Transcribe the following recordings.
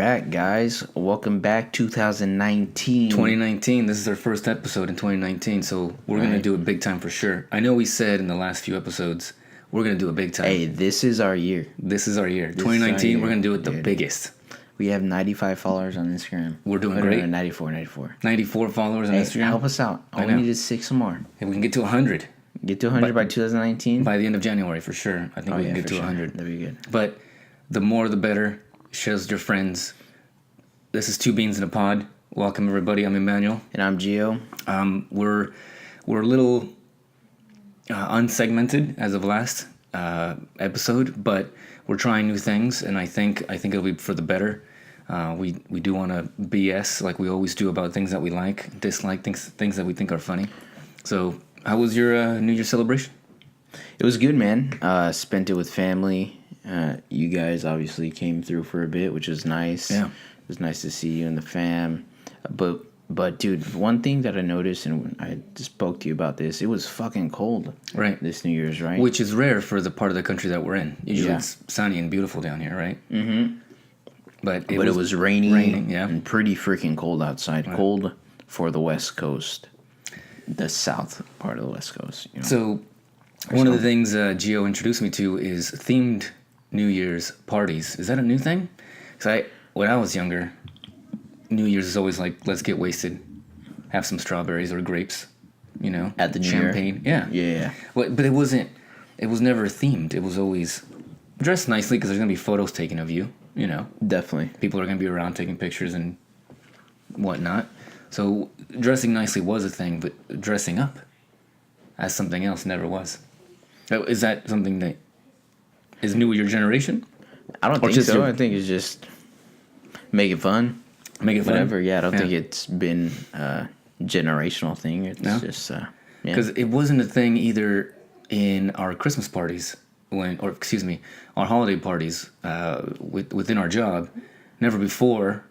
back, guys. Welcome back, 2019. 2019. This is our first episode in 2019, so we're going to do it big time for sure. I know we said in the last few episodes, we're going to do it big time. Hey, this is our year. This is our year. 2019, we're going to do it the biggest. We have 95 followers on Instagram. We're doing great. 94. 94 followers on Instagram. Help us out. All we need is 6 more. If we can get to 100. Get to 100 by 2019? By the end of January, for sure. I think we can get to 100. That'd be good. But the more, the better. Share with your friends. This is Two Beans in a Pod. Welcome, everybody. I'm Emmanuel. And I'm Gio. We're a little unsegmented as of last episode, but we're trying new things, and I think it'll be for the better. We do want to BS like we always do about things that we like, dislike, things that we think are funny. So, how was your New Year's celebration? It was good, man. Spent it with family. You guys obviously came through for a bit, which was nice. Yeah. It was nice to see you and the fam. But dude, one thing that I noticed, and I just spoke to you about this, it was fucking cold. Right. This New Year's, right? Which is rare for the part of the country that we're in. Usually it's sunny and beautiful down here, right? Mm-hmm. But it was raining, yeah. And pretty freaking cold outside. Right. Cold for the West Coast. The south part of the West Coast. You know? So, one of the things Gio introduced me to is themed New Year's parties. Is that a new thing? Because when I was younger, New Year's is always like, let's get wasted, have some strawberries or grapes, you know, at the New champagne. Year. Yeah. But it was never themed. It was always dress nicely because there's gonna be photos taken of you. You know, definitely. People are gonna be around taking pictures and whatnot. So dressing nicely was a thing, but dressing up as something else never was. Is that something that is new with your generation? I don't think so. I think it's just make it fun. Make it fun. Whatever. Yeah, I don't think it's been a generational thing. It's just because it wasn't a thing either in our Christmas parties our holiday parties within our job. Never before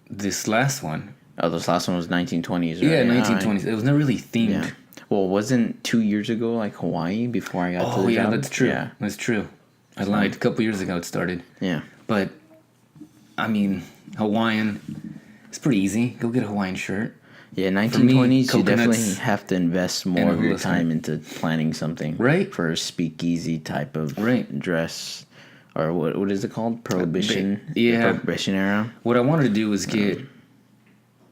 this last one. Oh, this last one was 1920s. Right? Yeah, 1920s. It was never really themed. Yeah. Well, wasn't 2 years ago like Hawaii before I got to the job? Oh, yeah, that's true. Yeah. That's true. I lied. A couple years ago it started. Yeah. But, I mean, Hawaiian, it's pretty easy. Go get a Hawaiian shirt. Yeah, 1920s, you definitely have to invest more of your time into planning something. Right. For a speakeasy type of dress. Or what is it called? Prohibition? Yeah. Prohibition era. What I wanted to do was get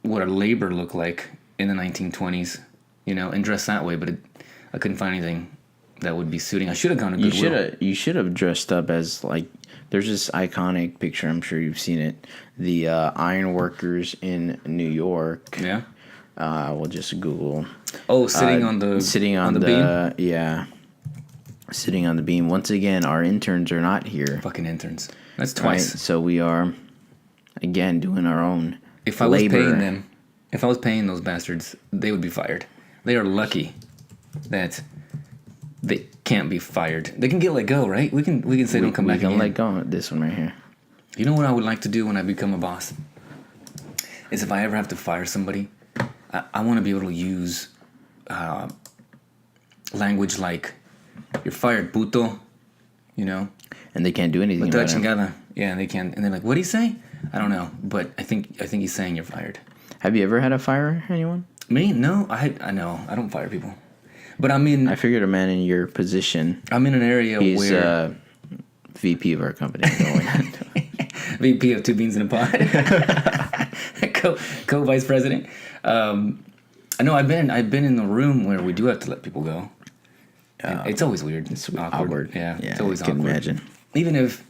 what our labor looked like in the 1920s, you know, and dress that way, but I couldn't find anything that would be suiting. I should have gone to Goodwill. You should have dressed up as, like, there's this iconic picture, I'm sure you've seen it, the iron workers in New York. Yeah. We'll just Google. Oh, sitting on the beam? Yeah. Sitting on the beam. Once again, our interns are not here. Fucking interns. That's twice. Right? So we are, again, doing our own If I was paying those bastards, they would be fired. They are lucky that they can't be fired. They can get let go, right? We can say don't come back again. We can let go of this one right here. You know what I would like to do when I become a boss? Is if I ever have to fire somebody, I want to be able to use language like, you're fired, puto, you know? And they can't do anything about it. Yeah, they can. And they're like, what do you say? I don't know, but I think he's saying you're fired. Have you ever had to fire anyone? Me? No, I know. I don't fire people. But I figured a man in your position. I'm in an area where... He's VP of our company. VP of Two Beans in a Pod. Co-vice president. I know I've been in the room where we do have to let people go. It's always weird. It's awkward. Yeah, it's always awkward. I can imagine. Even if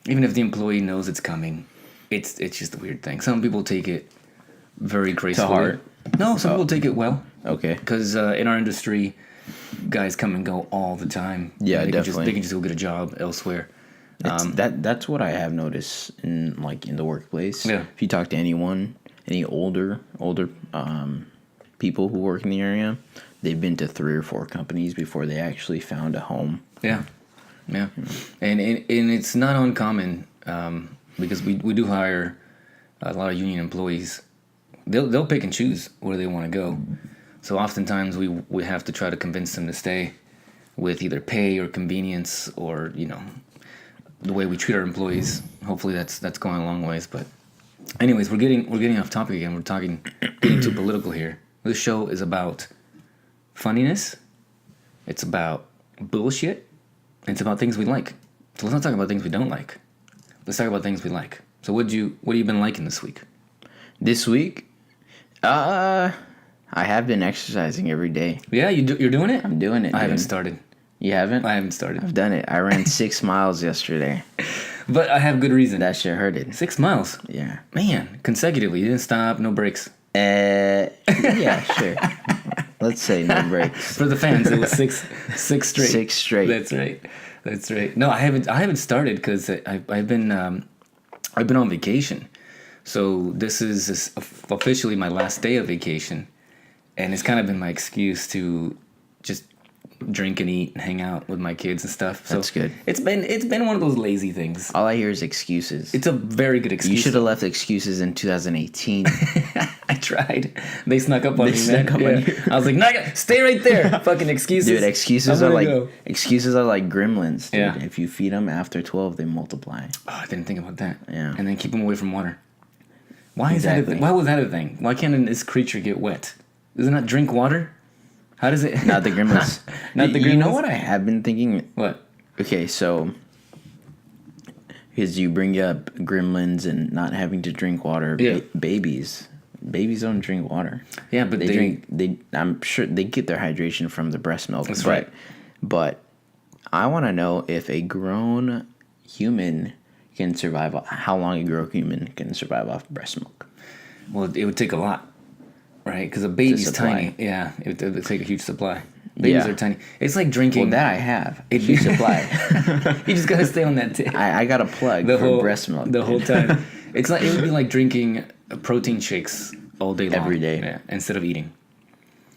the employee knows it's coming, it's just a weird thing. Some people take it very gracefully. To heart? No, some people take it well. Okay. Because in our industry, guys come and go all the time. Yeah, definitely. They can just go get a job elsewhere. That's what I have noticed in the workplace. Yeah. If you talk to anyone, any older people who work in the area, they've been to 3 or 4 companies before they actually found a home. Yeah. And it's not uncommon because we do hire a lot of union employees. They'll pick and choose where they want to go. So oftentimes we have to try to convince them to stay with either pay or convenience or, you know, the way we treat our employees. Hopefully that's going a long ways, but Anyways, we're getting off topic again. We're getting too political here. This show is about funniness. It's about bullshit. It's about things we like. So let's not talk about things we don't like. Let's talk about things we like. So what have you been liking this week? This week, I have been exercising every day. Yeah, you're doing it? I'm doing it. I haven't started. You haven't? I haven't started. I've done it. I ran 6 miles yesterday. But I have good reason. That shit hurted. 6 miles? Yeah. Man, consecutively. You didn't stop, no breaks. Yeah, sure. Let's say no breaks. For the fans, it was six straight. 6 straight. That's right. No, I haven't started because I've been on vacation. So this is officially my last day of vacation, and it's kind of been my excuse to just drink and eat and hang out with my kids and stuff. So That's good. It's been one of those lazy things. All I hear is excuses. It's a very good excuse. You should have left excuses in 2018. I tried. They snuck up on me, man. snuck up on you. I was like, "No, stay right there." Fucking excuses. Dude, excuses I'm are gonna like go. gremlins, dude. Yeah. If you feed them after 12, they multiply. Oh, I didn't think about that. Yeah. And then keep them away from water. Why is that a Exactly. thing? Why was that a thing? Why can't this creature get wet? Does it not drink water? How does it? Not the gremlins. Not the You know gremlins? what I have been thinking? What? Okay, so because you bring up gremlins and not having to drink water, Yeah. babies don't drink water. Yeah, but They drink. I'm sure they get their hydration from the breast milk. That's but, right. But I want to know if a grown human can survive. How long a grown human can survive off breast milk? Well, it would take a lot, right? Because a baby's supply. tiny. Yeah, it would take a huge supply. Babies Yeah. are tiny. It's like drinking. Well, that I have. It huge supply. You just gotta stay on that tip. I got a plug for breast milk the whole time. It would be like drinking protein shakes all day long. Every day. Yeah, instead of eating.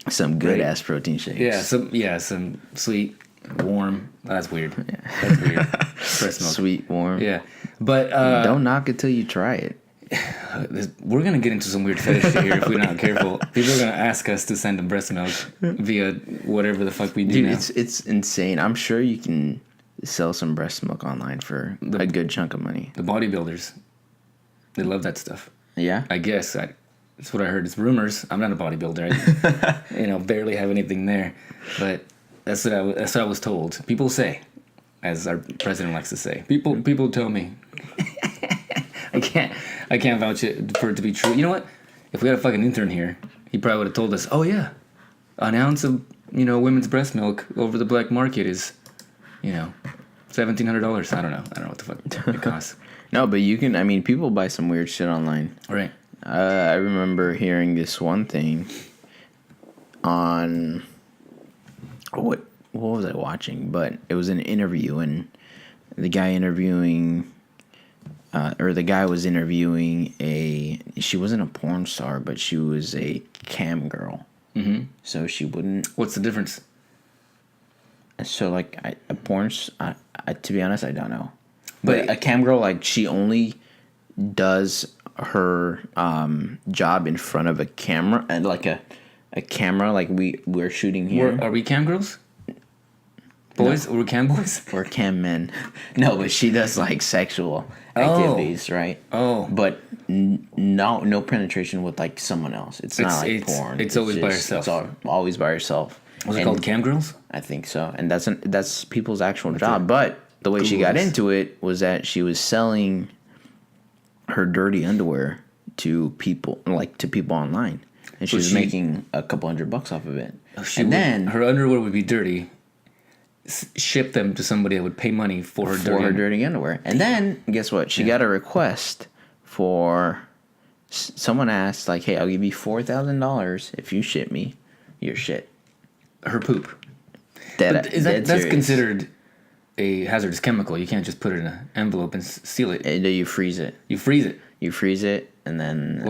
Some good ass protein shakes. Some sweet, warm. That's weird. That's weird. Breast milk. Sweet, warm. Yeah, but Don't knock it till you try it. we're gonna get into some weird fetish shit here if we're not careful. People are gonna ask us to send them breast milk via whatever the fuck we do Dude, now. it's insane. I'm sure you can sell some breast milk online for a good chunk of money. The bodybuilders, they love that stuff. Yeah? I guess that's what I heard. It's rumors. I'm not a bodybuilder. I, barely have anything there, but that's what I was told. People say, as our president likes to say. People tell me. I can't vouch for it to be true. You know what? If we had a fucking intern here, he probably would have told us, "Oh yeah, an ounce of women's breast milk over the black market is, $1,700. I don't know what the fuck it costs." No, but you can. I mean, people buy some weird shit online. Right. I remember hearing this one thing on what was I watching? But it was an interview, and the guy interviewing. The guy was interviewing she wasn't a porn star, but she was a cam girl. Mm-hmm. So she wouldn't. What's the difference? So like to be honest, I don't know. But a cam girl, like she only does her job in front of a camera and like a camera like we're shooting here. Are we cam girls? Boys? No. We're cam boys? We're cam men. No, but she does like sexual activities, right? Oh. But no penetration with like someone else. It's not like porn. It's always by herself. It's always by herself. Was it called cam girls? I think so. And that's people's actual job. But the way she got into it was that she was selling her dirty underwear to people online. And she was making a couple $100 off of it. Then her underwear would be dirty. Ship them to somebody that would pay money for her dirty underwear. And then guess what? She got a request for someone asked like, "Hey, I'll give you $4,000 if you ship me your shit." Her poop. That's considered a hazardous chemical. You can't just put it in an envelope and seal it. You freeze it. You freeze it. You freeze it, and then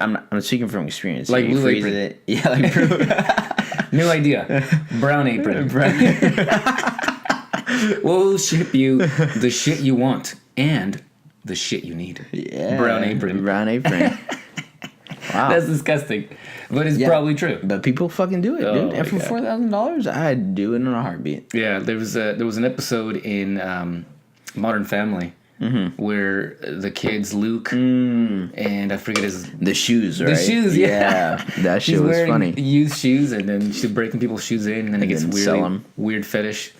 I'm speaking from experience. Like you Blue freeze Apron. it. Yeah, like New idea. Brown apron. We'll ship you the shit you want and the shit you need. Yeah. Brown apron. Brown apron. Wow. That's disgusting. But it's probably true. But people fucking do it, dude. And for $4,000, I'd do it in a heartbeat. Yeah, there was an episode in Modern Family where the kids Luke and I forget his The shoes, right? the shoes. Yeah, that shit He's was wearing funny. used shoes, and then she's breaking people's shoes in, and then it gets then sell weird, 'em. weird fetish.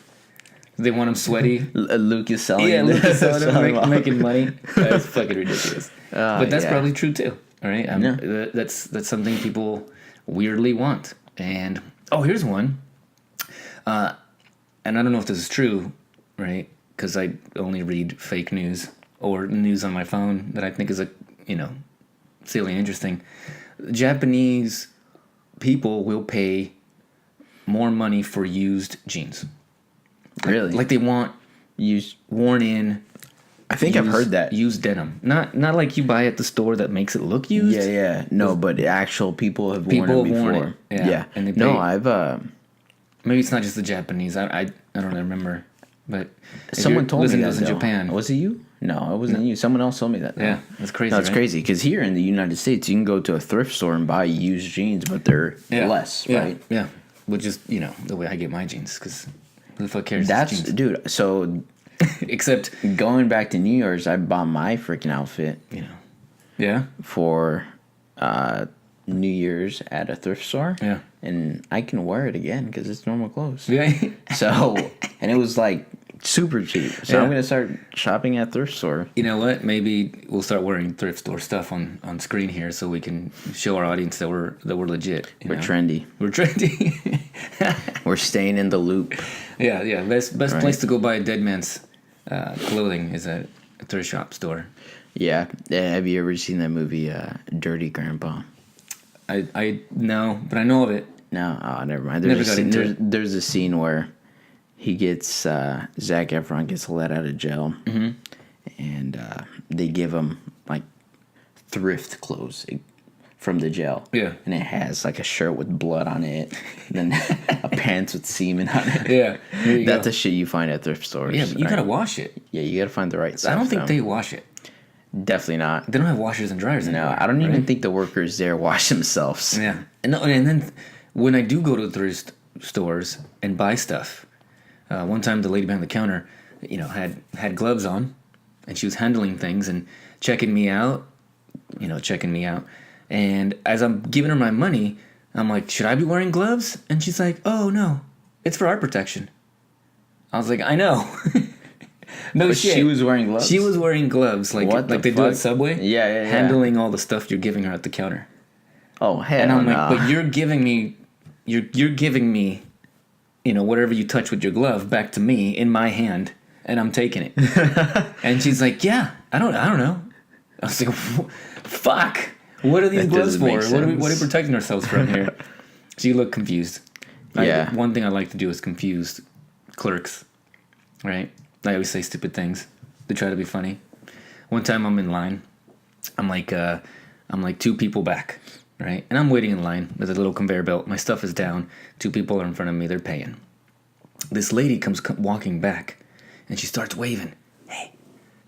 They want him sweaty. Luke is selling. Yeah, Luke is selling selling him, them. making money. That's fucking ridiculous. But that's yeah. probably true too. All right, that's something people weirdly want. And here's one. And I don't know if this is true, right? Because I only read fake news or news on my phone that I think is silly and interesting. Japanese people will pay more money for used jeans. Really? Like they want Used. worn in. I think I've heard that. Used denim, not like you buy at the store that makes it look used. Yeah. No, but actual people have worn People it have before. worn it. Yeah. And they No, pay- I've Maybe it's not just the Japanese. I don't really remember, but if someone you're told me listening that to this in though. Japan. Was it you? No, it wasn't you. Someone else told me that. Though. Yeah, that's crazy. No, it's right? crazy because here in the United States, you can go to a thrift store and buy used jeans, but they're less, Yeah. right? Yeah, which is the way I get my jeans because who the fuck cares? It's That's jeans. dude. So Except going back to New Year's, I bought my freaking outfit yeah, for New Year's at a thrift store. Yeah. And I can wear it again because it's normal clothes. yeah. So, and it was like super cheap. So Yeah. I'm gonna start shopping at thrift store. You know what? Maybe we'll start wearing thrift store stuff on screen here so we can show our audience that we're legit. We're trendy. We're trendy. We're staying in the loop. Yeah. Best place to go buy a dead man's clothing is at a thrift shop store. Yeah. Have you ever seen that movie, Dirty Grandpa? I know, but I know of it. No, never mind. Never got into it. There's a scene where he gets Zac Efron gets let out of jail, and they give him like thrift clothes from the jail. Yeah. And it has like a shirt with blood on it, then a pants with semen on it. Yeah, there you That's go. the shit you find at thrift stores. Yeah, but you right? gotta wash it. Yeah, you gotta find the right stuff. I don't think though. they wash it. Definitely not. They don't have washers and dryers No, anymore. I don't even right? think the workers there wash themselves. Yeah, and then when I do go to thrift stores and buy stuff, one time the lady behind the counter, had gloves on, and she was handling things and checking me out, and as I'm giving her my money, I'm like, should I be wearing gloves? And she's like, oh no, it's for our protection. I was like, I know. No shit. She was wearing gloves? She was wearing gloves, like What the they do at fuck? Subway. Yeah. Handling all the stuff you're giving her at the counter. Oh, hell And I'm no. like, but you're giving me, whatever you touch with your glove back to me in my hand, and I'm taking it. And she's like, yeah, I don't know. I was like, fuck. What are these That gloves doesn't for? make What are we sense. protecting ourselves from here? She looked confused. Yeah. One thing I like to do is confuse clerks, right? I always say stupid things to try to be funny. One time I'm in line. I'm like two people back, right? And I'm waiting in line with a little conveyor belt. My stuff is down. Two people are in front of me. They're paying. This lady comes walking back, and she starts waving.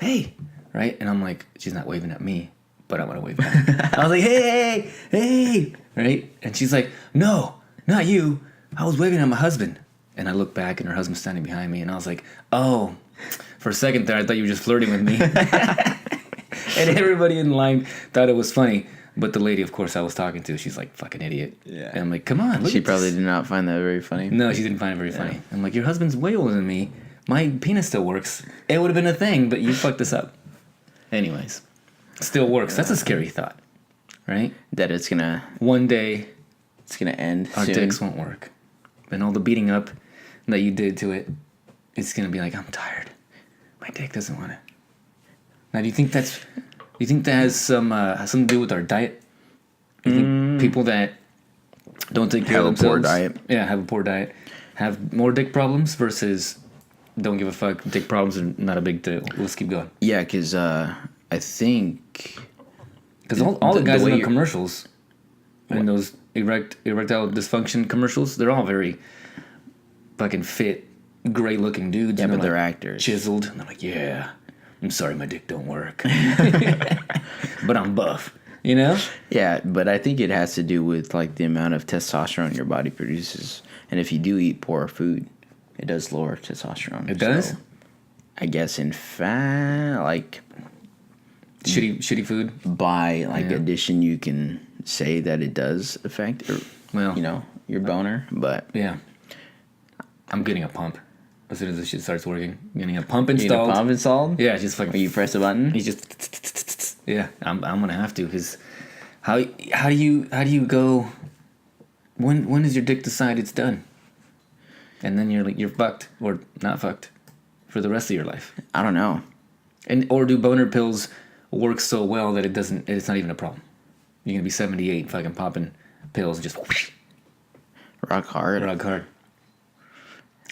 Hey, right? And I'm like, she's not waving at me, but I want to wave back. I was like, hey, right? And she's like, no, not you. I was waving at my husband. And I look back, and her husband's standing behind me, and I was like, oh. For a second there, I thought you were just flirting with me. And everybody in line thought it was funny. But the lady, of course, I was talking to, she's like, fucking idiot. Yeah. And I'm like, come on, look She at probably this. did not find that very funny. No, she didn't find it very funny. I'm like, your husband's way older than me. My penis still works. It would have been a thing, but you fucked this up. Anyways, still works. That's a scary thought, right? That it's gonna One day, end our soon. dicks won't work. And all the beating up that you did to it, it's going to be like, I'm tired. My dick doesn't want it. Now, do you think that has something to do with our diet? You think people that don't take care Have of a poor themselves, diet. yeah, have a poor diet, have more dick problems versus don't give a fuck, dick problems are not a big deal. Let's keep going. Yeah, because I think Because all the The guys way in the you're- commercials, and those erectile dysfunction commercials, they're all very fucking fit, great looking dudes. Yeah, and but they're like actors. chiseled. And they're like, yeah, I'm sorry my dick don't work. But I'm buff, you know? Yeah, but I think it has to do with like the amount of testosterone your body produces, and if you do eat poor food, it does lower testosterone. It does? So, I guess like shitty food. by like addition, you can say that it does affect, or your boner. But yeah, I'm getting a pump as soon as this shit starts working. Getting a pump you need a installed. pump installed. Yeah, just like Or you press a button. you just I'm gonna have to, because how do you go? When does your dick decide it's done? And then you're fucked or not fucked for the rest of your life. I don't know. Or do boner pills work so well that it's not even a problem? You're gonna be 78 fucking popping pills and just Rock hard. rock hard.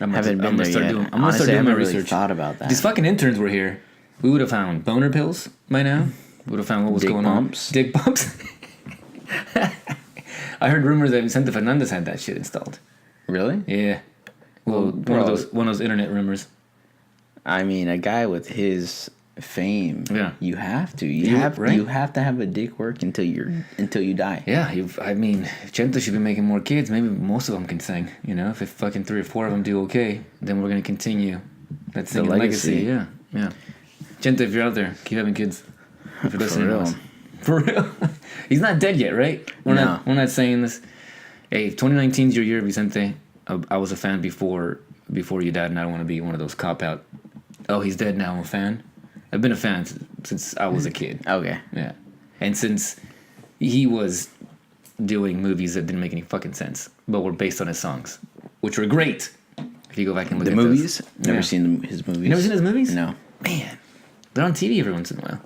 Haven't been there yet. I'm gonna Honestly, start I doing my haven't really research. thought about that. These fucking interns were here. We would have found boner pills by now. We would have found what was Dick going bumps. on. Dick bumps. I heard rumors that Vicente Fernandez had that shit installed. Really? Yeah. Well, one of those internet rumors. I mean, a guy with his fame. Yeah. You have to. Right? You have to have a dick work until you die. Yeah, I mean, Chento should be making more kids. Maybe most of them can sing. If fucking 3 or 4 of them do okay, then we're gonna continue that singing legacy. Yeah. Chento, if you're out there, keep having kids. If you're listening to us. For real. He's not dead yet, right? We're not saying this. Hey, 2019's your year, Vicente. I was a fan before you died, and I don't want to be one of those cop out. Oh, he's dead now. I'm a fan. I've been a fan since I was a kid. Okay. Yeah. And since he was doing movies that didn't make any fucking sense, but were based on his songs, which were great. If you go back and look The at movies? those. Never seen his movies. You never seen his movies? No. Man, they're on TV every once in a while.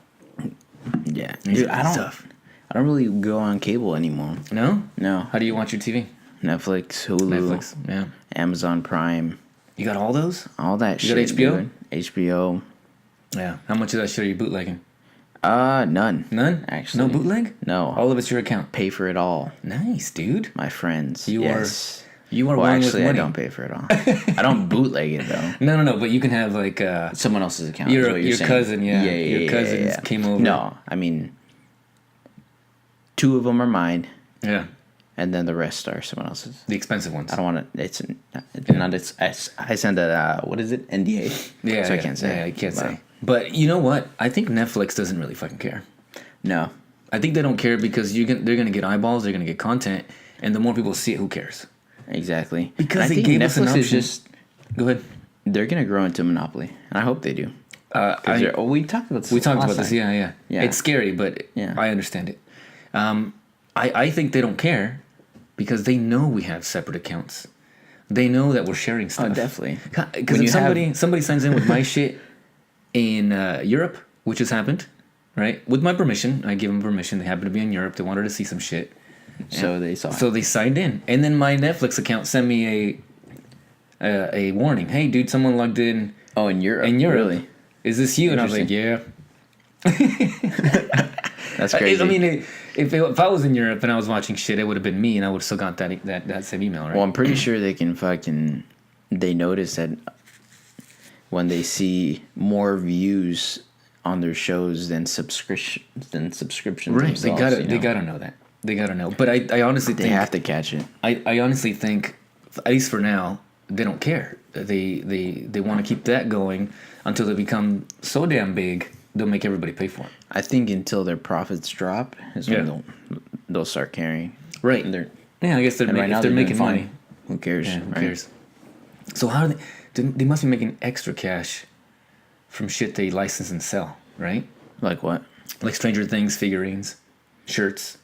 Yeah. These Dude, are I good don't. stuff. I don't really go on cable anymore. No? No. How do you watch your TV? Netflix, Hulu, Netflix. Yeah. Amazon Prime, You got all those? all that You shit. got HBO? Dude. HBO. Yeah. How much of that shit are you bootlegging? None. None? Actually. No bootleg? No. All of it's your account. Pay for it all. Nice, dude. My friends. You yes. You are Well, one actually, with I money. don't pay for it all. I don't bootleg it though. No. But you can have like Someone else's account. is your what you're saying. cousin. Yeah. Yeah, Your cousins yeah. came over. No, I mean, 2 of them are mine, Yeah. and then the rest are someone else's. The expensive ones. I don't want to. It's not. It's I send a what is it? NDA. Yeah. So I can't say. Yeah, I can't But say. But you know what? I think Netflix doesn't really fucking care. No. I think they don't care because they're gonna get eyeballs. They're gonna get content, and the more people see it, who cares? Exactly. Because And they I think gave us an Netflix is option. just. Go ahead. They're gonna grow into a monopoly, and I hope they do. We talked about this. We talked last about this. time. Yeah. Yeah. It's scary, but Yeah. I understand it. I think they don't care because they know we have separate accounts. They know that we're sharing stuff. Oh, definitely. Because if somebody signs in with my shit in Europe, which has happened, right? With my permission, I give them permission. They happen to be in Europe. They wanted to see some shit. So they saw. So they signed in, and then my Netflix account sent me a warning. Hey, dude, someone logged in. Oh, in Europe. Really? Is this you? And I was like, yeah. That's crazy. I mean, if I was in Europe and I was watching shit, it would have been me, and I would have still got that same email, right? Well, I'm pretty sure they can fucking. They notice that when they see more views on their shows than subscriptions. Right? They gotta themselves, they gotta know that. They gotta know. But I honestly They think have to catch it. I honestly think, at least for now, they don't care. They want to keep that going until they become so damn big they'll make everybody pay for it. I think until their profits drop is when they'll start carrying. Right. And Yeah, I guess right now if they're doing making fine. money. Who cares? Yeah, who right? cares? So how do they must be making extra cash from shit they license and sell, right? Like what? Like Stranger Things figurines, shirts.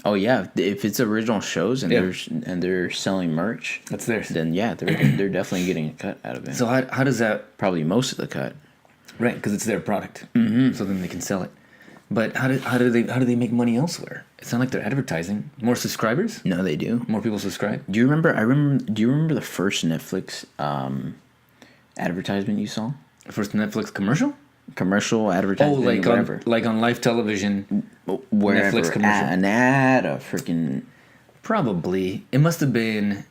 Oh yeah, if it's original shows and Yeah. they're selling merch, That's theirs. then yeah, they're definitely getting a cut out of it. So how does that... Probably most of the cut. Right, because it's their product. Mm-hmm. So then they can sell it. But how do they make money elsewhere? It's not like they're advertising. More subscribers? No, they do. More people subscribe? Do you remember? Do you remember the first Netflix advertisement you saw? First Netflix commercial? Commercial advertisement. whatever. like on live television. Wherever. Netflix commercial. An ad, a freaking. Probably. It must have been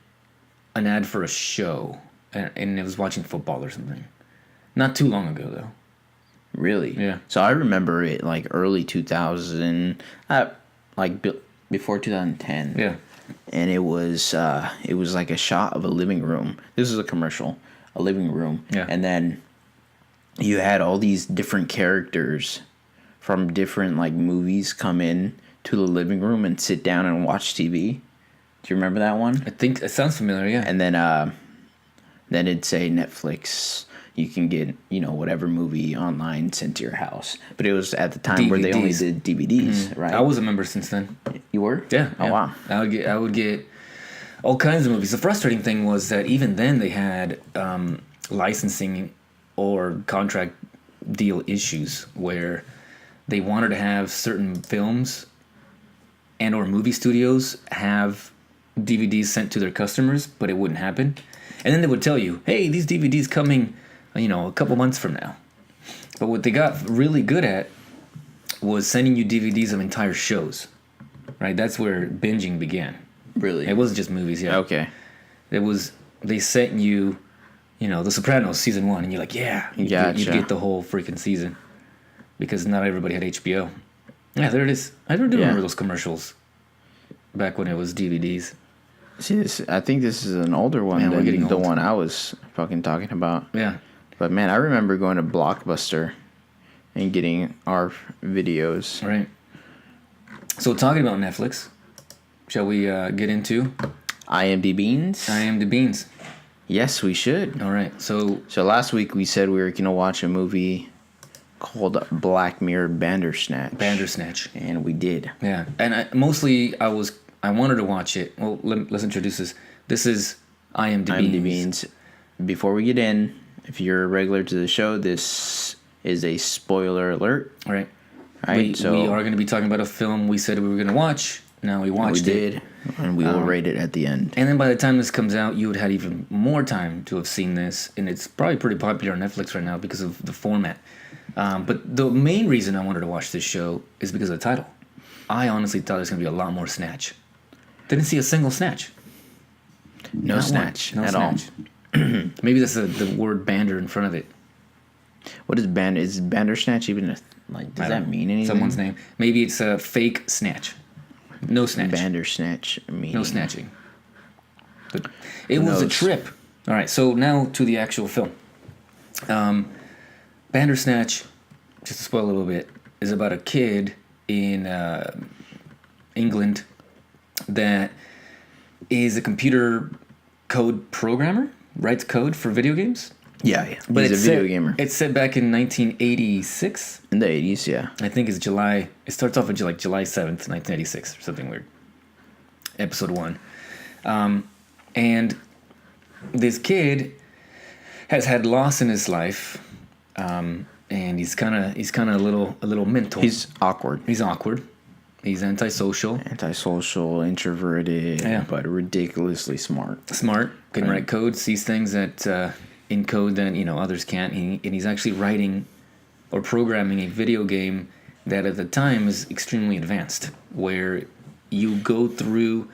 an ad for a show, and it was watching football or something. Not too long ago, though. Really? Yeah. So I remember it like early 2000, before 2010. Yeah. And it was like a shot of a living room. This is a commercial, a living room. Yeah. And then you had all these different characters from different like movies come in to the living room and sit down and watch TV. Do you remember that one? I think it sounds familiar. Yeah. And then it'd say Netflix. You can get, whatever movie online sent to your house. But it was at the time where they only did DVDs, right? I was a member since then. You were? Yeah. Oh, wow. I would get all kinds of movies. The frustrating thing was that even then they had licensing or contract deal issues where they wanted to have certain films and or movie studios have DVDs sent to their customers, but it wouldn't happen. And then they would tell you, hey, these DVDs coming, a couple months from now. But what they got really good at was sending you DVDs of entire shows, right? That's where binging began. Really? It wasn't just movies, yeah. Okay. They sent you, The Sopranos season 1, and you're like, yeah, you'd get the whole freaking season because not everybody had HBO. Yeah, there it is. I do remember those commercials back when it was DVDs. See, I think this is an older one than the one I was fucking talking about. Yeah. But man, I remember going to Blockbuster and getting our videos. Right. So talking about Netflix, shall we get into IMDbeans? IMDbeans. Yes, we should. All right. So last week we said we were going to watch a movie called Black Mirror Bandersnatch. Bandersnatch. And we did. Yeah. And I wanted to watch it. Well, let's introduce this. This is IMDbeans. Before we get in, if you're a regular to the show, this is a spoiler alert. All right. Right. We are going to be talking about a film we said we were going to watch. Now we watched it. We did. And we will rate it at the end. And then by the time this comes out, you would have had even more time to have seen this. And it's probably pretty popular on Netflix right now because of the format. But the main reason I wanted to watch this show is because of the title. I honestly thought there was going to be a lot more Snatch. Didn't see a single Snatch. No Snatch at all. Maybe that's the word Bander in front of it. What is Bander? Is Bandersnatch even does that mean anything? Someone's name. Maybe it's a fake Snatch. No Snatch. Bandersnatch meaning. No snatching. But it was a trip. All right, so now to the actual film. Bandersnatch, just to spoil a little bit, is about a kid in England that is a computer code programmer, writes code for video games. Yeah. But he's a video gamer. It's set back in 1986. In the 80s, yeah. I think it's July. It starts off in July 7th, 1986, or something weird. Episode 1. And this kid has had loss in his life, and he's kind of a little mental. He's awkward. He's antisocial, introverted, but ridiculously smart. Can write code, sees things that in code that others can't. And he's actually writing or programming a video game that at the time is extremely advanced, where you go through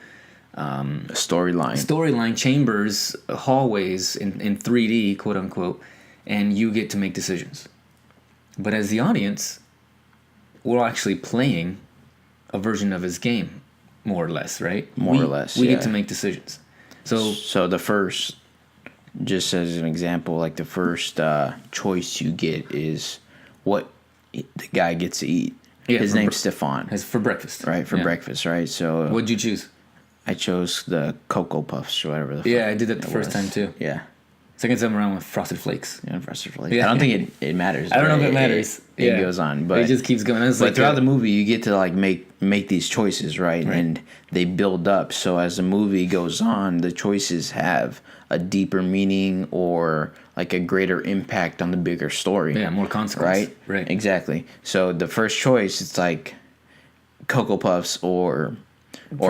storyline chambers, hallways in 3D, quote unquote, and you get to make decisions. But as the audience, we're actually playing a version of his game, more or less, right? We get to make decisions. So the first, just as an example, like the first choice you get is what the guy gets to eat. Yeah, his name's Stefan. It's for breakfast. Right, breakfast, right? So what'd you choose? I chose the Cocoa Puffs or whatever the fuck. Yeah, I did that the first time too. Yeah. Second time around with Frosted Flakes. Yeah, Frosted Flakes. Yeah. I don't think it matters. I don't know if it matters. It goes on, but it just keeps going. But throughout the movie, you get to like make these choices, right? And they build up. So as the movie goes on, the choices have a deeper meaning or like a greater impact on the bigger story. Yeah, more consequence. Right. Exactly. So the first choice, it's like Cocoa Puffs or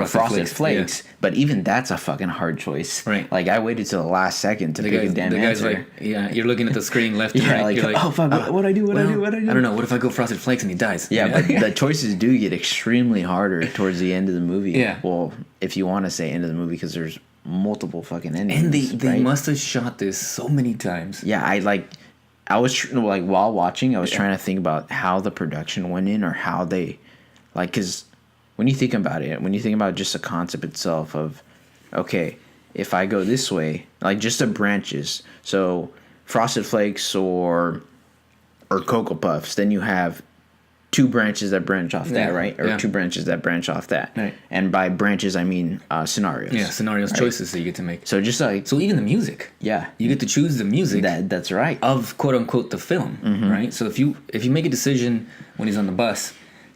Frosted Flakes, but even that's a fucking hard choice. Right. Like I waited till the last second to pick a damn answer. The guy's like, you're looking at the screen left and right. Like, you're like, oh fuck, what I do? I don't know. What if I go Frosted Flakes and he dies? Yeah, but the choices do get extremely harder towards the end of the movie. Yeah. Well, if you want to say end of the movie, because there's multiple fucking endings. And they must have shot this so many times. Yeah, I was while watching, I was trying to think about how the production went in or how they, because when you think about it, when you think about just the concept itself of, okay, if I go this way, like just the branches, so Frosted Flakes or or Cocoa Puffs, then you have 2 branches that branch off that, right? Or yeah. 2 branches that branch off that. Right. And by branches, I mean scenarios. Yeah, scenarios, right? choices that you get to make. So just like, So even the music. yeah, You get to choose the music that's right. of quote unquote the film, right? So if you make a decision when he's on the bus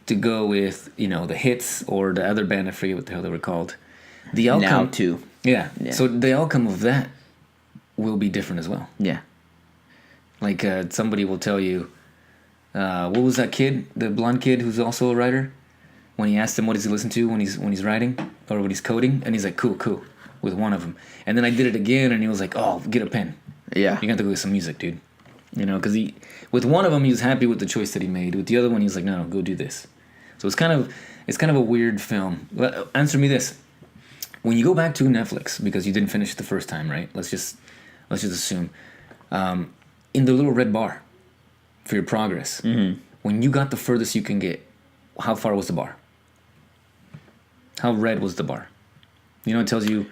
to go with, you know, the Hits or the other band, I forget what the hell they were called. The outcome Now too. Yeah. Yeah. So the outcome of that will be different as well. Yeah. Like somebody will tell you, what was that kid, the blonde kid who's also a writer? When he asked him what does he listen to when he's writing or when he's coding, and he's like, cool, with one of them. And then I did it again, and he was like, oh, get a pen. Yeah. You got to go get some music, dude. You know, because with one of them, he was happy with the choice that he made. With the other one, he was like, no, go do this. So it's kind of a weird film. Well, answer me this: when you go back to Netflix because you didn't finish it the first time, right? Let's just assume in the little red bar for your progress, when you got the furthest you can get, how far was the bar? How red was the bar? You know, it tells you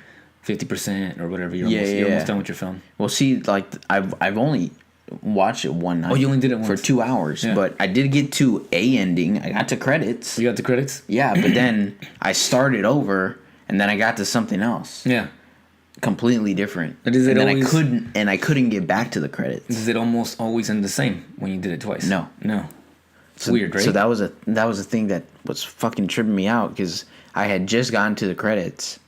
50% or whatever. You're almost done with your film. Well, see, like I've only watched it one night. Oh, you only did it once. For 2 hours, Yeah. but I did get to a ending. I got to credits. You got the credits? Yeah, but then I started over, and then I got to something else, Yeah. completely different. But is it and then always- I couldn't get back to the credits. Does it almost always end the same when you did it twice? No. It's weird, right? So that was a thing that was fucking tripping me out because I had just gotten to the credits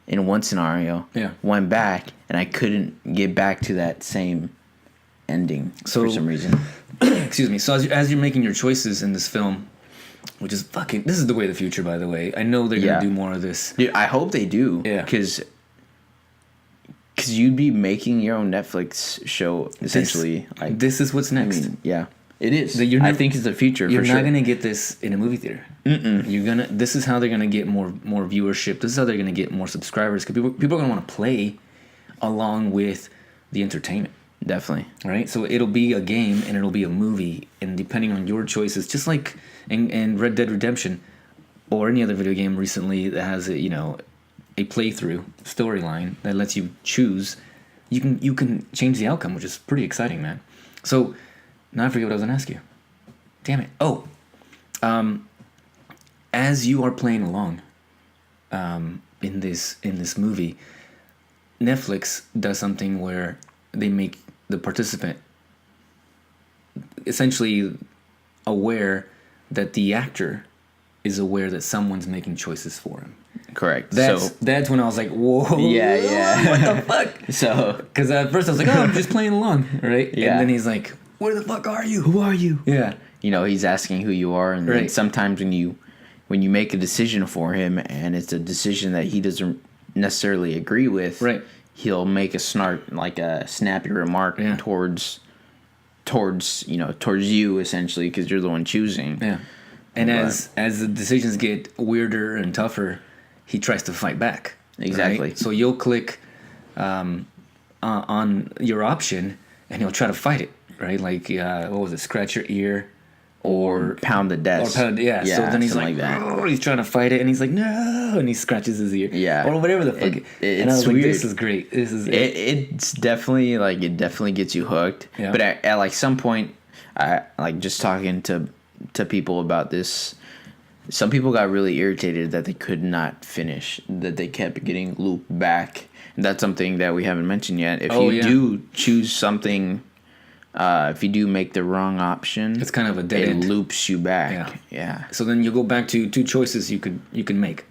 in one scenario. Yeah. Went back and I couldn't get back to that same ending for some reason. Excuse me. So as you're making your choices in this film, which is this is the way of the future, by the way. I know they're gonna do more of this. Dude, I hope they do. Yeah. Because you'd be making your own Netflix show essentially. This is what's next. I mean, yeah, it is. I I think it's the future. You're for not sure. gonna get this in a movie theater. This is how they're gonna get more viewership. This is how they're gonna get more subscribers. Because people are gonna want to play along with the entertainment. Definitely. Right, so it'll be a game and it'll be a movie, and depending on your choices, just like in Red Dead Redemption or any other video game recently that has a playthrough storyline that lets you choose, you can change the outcome, which is pretty exciting, man. So now I forget what I was gonna ask you. Damn it! Oh, as you are playing along, in this movie, Netflix does something where they make the participant essentially aware that the actor is aware that someone's making choices for him. Correct. That's when I was like, whoa. Yeah. What the fuck? So Because at first I was like, oh, I'm just playing along, right? Yeah. And then he's like, where the fuck are you? who are you? Yeah. He's asking who you are, and then Right. sometimes when you make a decision for him, and it's a decision that he doesn't necessarily agree with, Right. he'll make a snappy remark Yeah. towards you essentially because you're the one choosing. Yeah. And But- as the decisions get weirder and tougher, he tries to fight back. Exactly. Right? So you'll click on your option, and he'll try to fight it. Right? Like what was it? Scratch your ear, or Pound the desk. So then he's something like, that. oh, he's trying to fight it, and he's like, no, and he scratches his ear. Yeah. Or whatever the fuck. And I was it's like, weird. this is great. This is It's definitely it definitely gets you hooked. Yeah. But at like some point, I like just talking to people about this. Some people got really irritated that they could not finish, that they kept getting looped back. And that's something that we haven't mentioned yet. If you do choose something, if you do make the wrong option, It's kind of a dead it end. loops you back. Yeah. So then you go back to two choices you can make,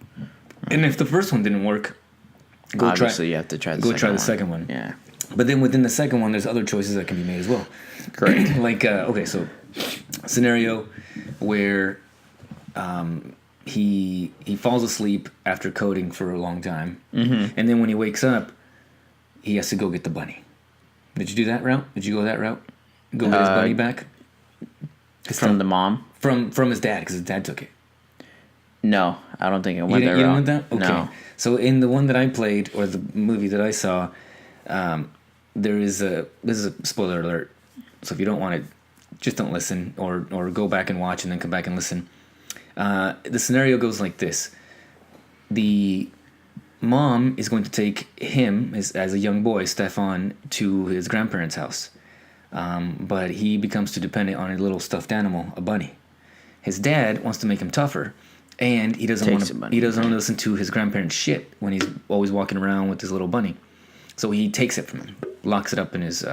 and if the first one didn't work, Obviously, you have to try the second try the one. second one. Yeah. But then within the second one, there's other choices that can be made as well. Correct. Like okay, so scenario where he falls asleep after coding for a long time, and then when he wakes up, he has to go get the bunny. Did you do that route? Did you go that route? Go get his bunny back From the mom? from his dad, because his dad took it. No, I don't think I You went didn't, there. you didn't want that? Okay. No. So in the one that I played, or the movie that I saw, this is a spoiler alert. So if you don't want it, just don't listen, or go back and watch and then come back and listen. The scenario goes like this: the mom is going to take him as a young boy, Stefan, to his grandparents' house. but he becomes too dependent on a little stuffed animal, a bunny. His dad wants to make him tougher, and he doesn't want to. He doesn't want to listen to his grandparents' shit when he's always walking around with his little bunny. So he takes it from him, locks it up in his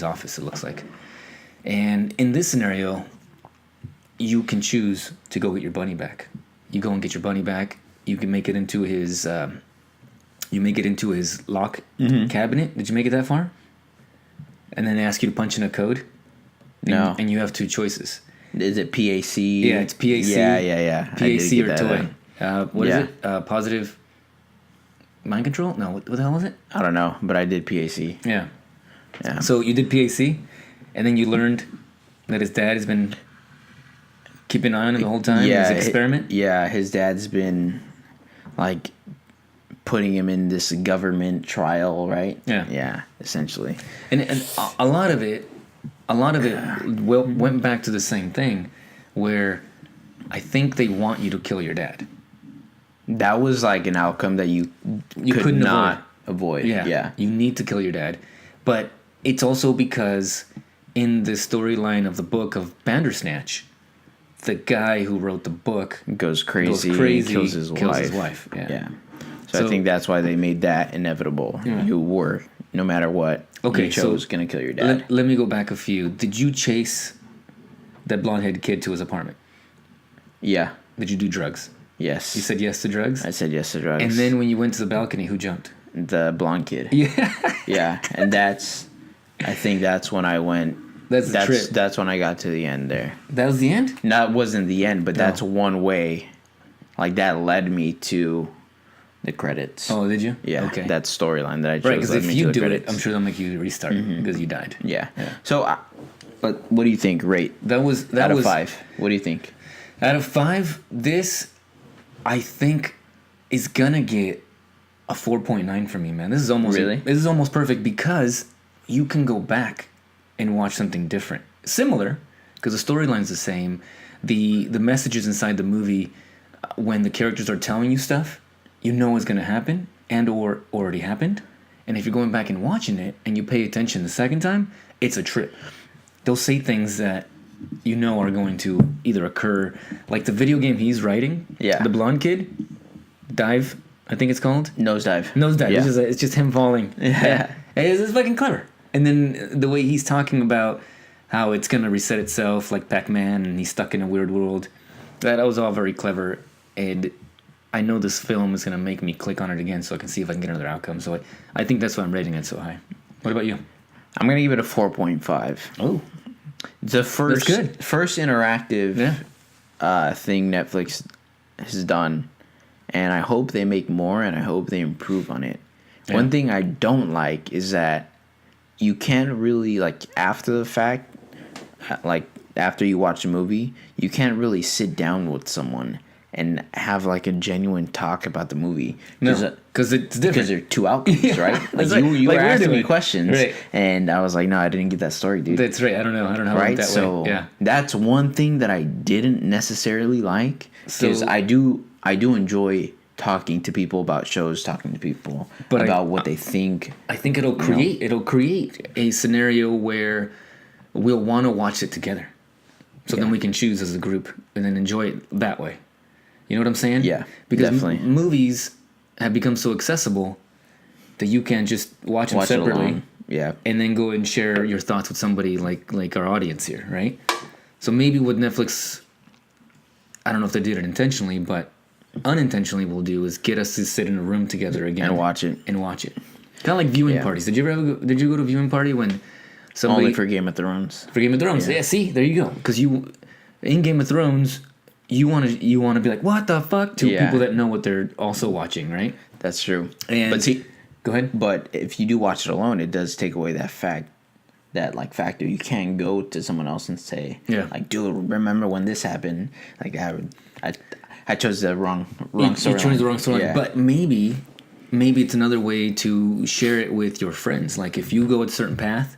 office. It looks like, and in this scenario, you can choose to go get your bunny back. You go and get your bunny back. You can make it into his. You make it into his lock cabinet. Did you make it that far? And then they ask you to punch in a code. No. And you have two choices. Is it PAC? Yeah, it's PAC. Yeah. PAC or toy. What is it? Positive mind control? No, what the hell is it? I don't know, but I did PAC. Yeah. Yeah. So you did PAC, and then you learned that his dad has been keeping an eye on him the whole time. Yeah, his experiment. His dad's been like putting him in this government trial, right? Yeah, essentially. And a lot of it went back to the same thing, where I think they want you to kill your dad. That was like an outcome that you could not avoid. Yeah. You need to kill your dad. But it's also because in the storyline of the book of Bandersnatch, the guy who wrote the book goes crazy kills his wife. Yeah. So I think that's why they made that inevitable. Yeah. You were, no matter what, you chose going to kill your dad. Let me go back a few. Did you chase that blonde-headed kid to his apartment? Yeah. Did you do drugs? Yes. You said yes to drugs? I said yes to drugs. And then when you went to the balcony, who jumped? The blonde kid. Yeah. Yeah, and I think that's when I went. That's the trip. That's when I got to the end there. That was the end? No, it wasn't the end, but that's one way. Like, that led me to the credits. Oh, did you? Yeah, okay. That storyline that I chose. Right, because if you do credits. it, I'm sure they'll make you restart because you died. Yeah. So, but what do you think? Rate that was out of 5. What do you think? Out of 5, this I think is gonna get a 4.9 from me, man. This is almost perfect because you can go back and watch something different, similar, because the storyline's the same. The messages inside the movie, when the characters are telling you stuff, you know what's gonna happen and or already happened. And if you're going back and watching it and you pay attention the second time, it's a trip. They'll say things that you know are going to either occur, like the video game he's writing. Yeah. The blonde kid, Dive, I think it's called. Nosedive. Yeah. It's just him falling. Yeah. It's fucking clever. And then the way he's talking about how it's gonna reset itself like Pac-Man and he's stuck in a weird world. That was all very clever. And I know this film is gonna make me click on it again so I can see if I can get another outcome. So I think that's why I'm rating it so high. What about you? I'm gonna give it a 4.5. Oh. The first interactive thing Netflix has done, and I hope they make more, and I hope they improve on it. Yeah. One thing I don't like is that you can't really, like, after the fact, like, after you watch a movie, you can't really sit down with someone and have, like, a genuine talk about the movie. No, because it's different. Because they're two outcomes, right? Like, you were asking me questions, right. And I was like, no, I didn't get that story, dude. That's right. I don't know how right? that so way. Yeah. That's one thing that I didn't necessarily like, because I do enjoy talking to people about shows, talking to people about what they think. I think it'll create a scenario where we'll want to watch it together. So then we can choose as a group and then enjoy it that way. You know what I'm saying? Yeah, because definitely. Movies have become so accessible that you can just watch them separately. Yeah, and then go and share your thoughts with somebody like our audience here, right? So maybe what Netflix, I don't know if they did it intentionally, but unintentionally will do is get us to sit in a room together again and watch it. Kind of like viewing parties. Did you go to a viewing party when somebody only for Game of Thrones? For Game of Thrones, yeah. See, there you go. Because in Game of Thrones, you want to be like, what the fuck, to people that know what they're also watching, right? That's true. But see, go ahead. But if you do watch it alone, it does take away that factor. You can't go to someone else and say, like, dude, remember when this happened? Like, I chose the wrong storyline. You chose the wrong storyline. Yeah. But maybe it's another way to share it with your friends. Like, if you go a certain path,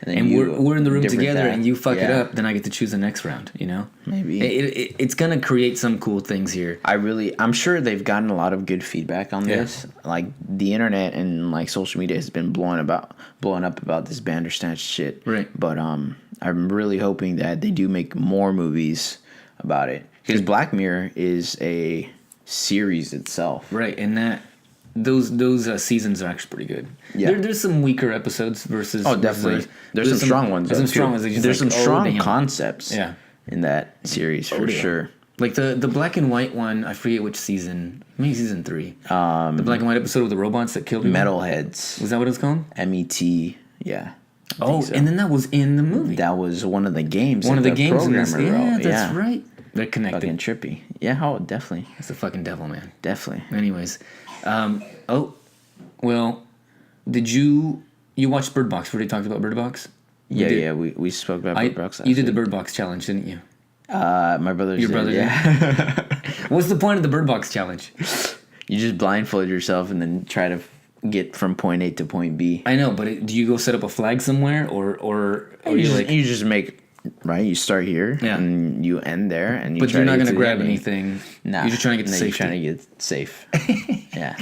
then and we're in the room different together, that. and you fuck it Yeah. up, then I get to choose the next round. You know, Maybe. It's gonna create some cool things here. I'm sure they've gotten a lot of good feedback on this. Like the internet and like social media has been blowing up about this Bandersnatch shit. Right. But I'm really hoping that they do make more movies about it, because Black Mirror is a series itself. Right, and those seasons are actually pretty good. Yeah. There's some weaker episodes versus. Oh, definitely. versus- There's some strong ones. There's some though, strong too. ones. that you're There's just some like, strong oh, damn. concepts. Yeah. In that series for yeah. sure. Like the black and white one, I forget which season. Maybe season 3. The black and white episode with the robots that killed people. Metalheads. Was that what it was called? MET. Yeah. I Oh, think so. and then that was in the movie. That was one of the games. One that of the games in this. programmer Yeah, wrote. that's right. They're connected. Fucking trippy. Yeah. Oh, definitely. It's the fucking devil, man. Definitely. Anyways, well, did you watched Bird Box? We already talked about Bird Box. Yeah. We spoke about Bird Box. You did the Bird Box challenge, didn't you? My brother. Your brother did? Yeah. What's the point of the Bird Box challenge? You just blindfold yourself and then try to get from point A to point B. I know, but do you go set up a flag somewhere, or You just make right. You start here Yeah. and you end there, and you. But try you're to not get going to the grab ending. anything. Nah, You're just trying to get to you're safety. trying to get safe. Yeah.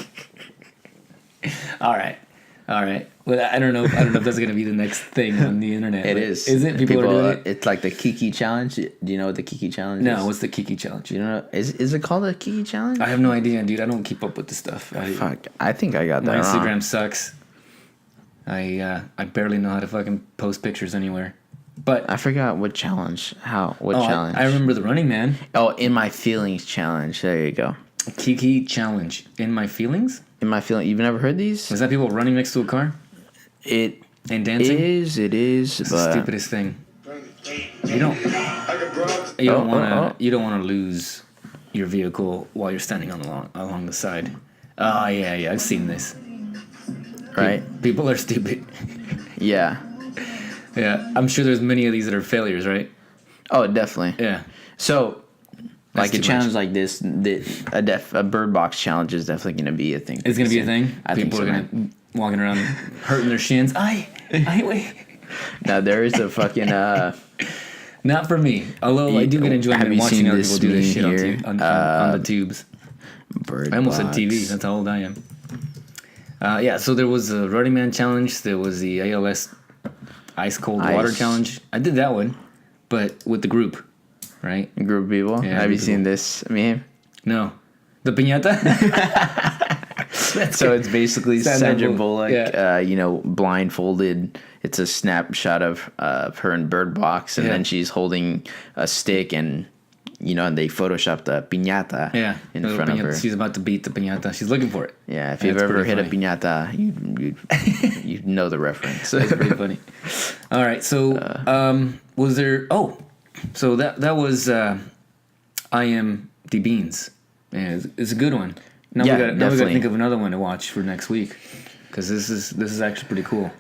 All right. Well, I don't know if that's going to be the next thing on the internet. It Like, is. Is it? People are doing it? It's like the Kiki challenge. Do you know what the Kiki challenge is? No, what's the Kiki challenge? You know, is it called a Kiki challenge? I have no idea, dude. I don't keep up with this stuff. Fuck, I think I got My that Instagram wrong. sucks. I barely know how to fucking post pictures anywhere. But I forgot what challenge. Challenge? I remember the Running Man. Oh, in my feelings challenge. There you go. Kiki challenge. In my feelings? In my feeling, you've never heard these? Is that people running next to a car It and dancing? is. It is. It's but the stupidest thing. You don't want to lose your vehicle while you're standing along the side. Oh yeah, I've seen this. right. People are stupid. Yeah. Yeah, I'm sure there's many of these that are failures, right? Oh, definitely. Yeah. So, That's like a too challenge much. like this, a bird box challenge is definitely going to be a thing. It's gonna be a thing. I think People so, are gonna walking around hurting their shins. I wait. Now there is a fucking Not for me. Although I do get enjoyment Have in you watching seen other this people do this shit meme here? on the tubes. bird I almost box. said TV. That's how old I am. Yeah, so there was a Running Man challenge. There was the ALS Ice Cold Water Ice. challenge. I did that one, but with the group, right? A group of people. Yeah, Have you group of seen this meme? No. The piñata? So it's basically Sandra Bullock, yeah. blindfolded. It's a snapshot of her in Bird Box, and Yeah. then she's holding a stick, and and they photoshopped the piñata Yeah. in the little front of piñata. her. She's about to beat the piñata. She's looking for it. Yeah, if you've That's ever pretty hit funny. a piñata, you know the reference. That's pretty funny. All right, so was there? Oh, so that was IMDbeans. Yeah, it's a good one. Now Yeah, we got to definitely. think of another one to watch for next week, because this is actually pretty cool.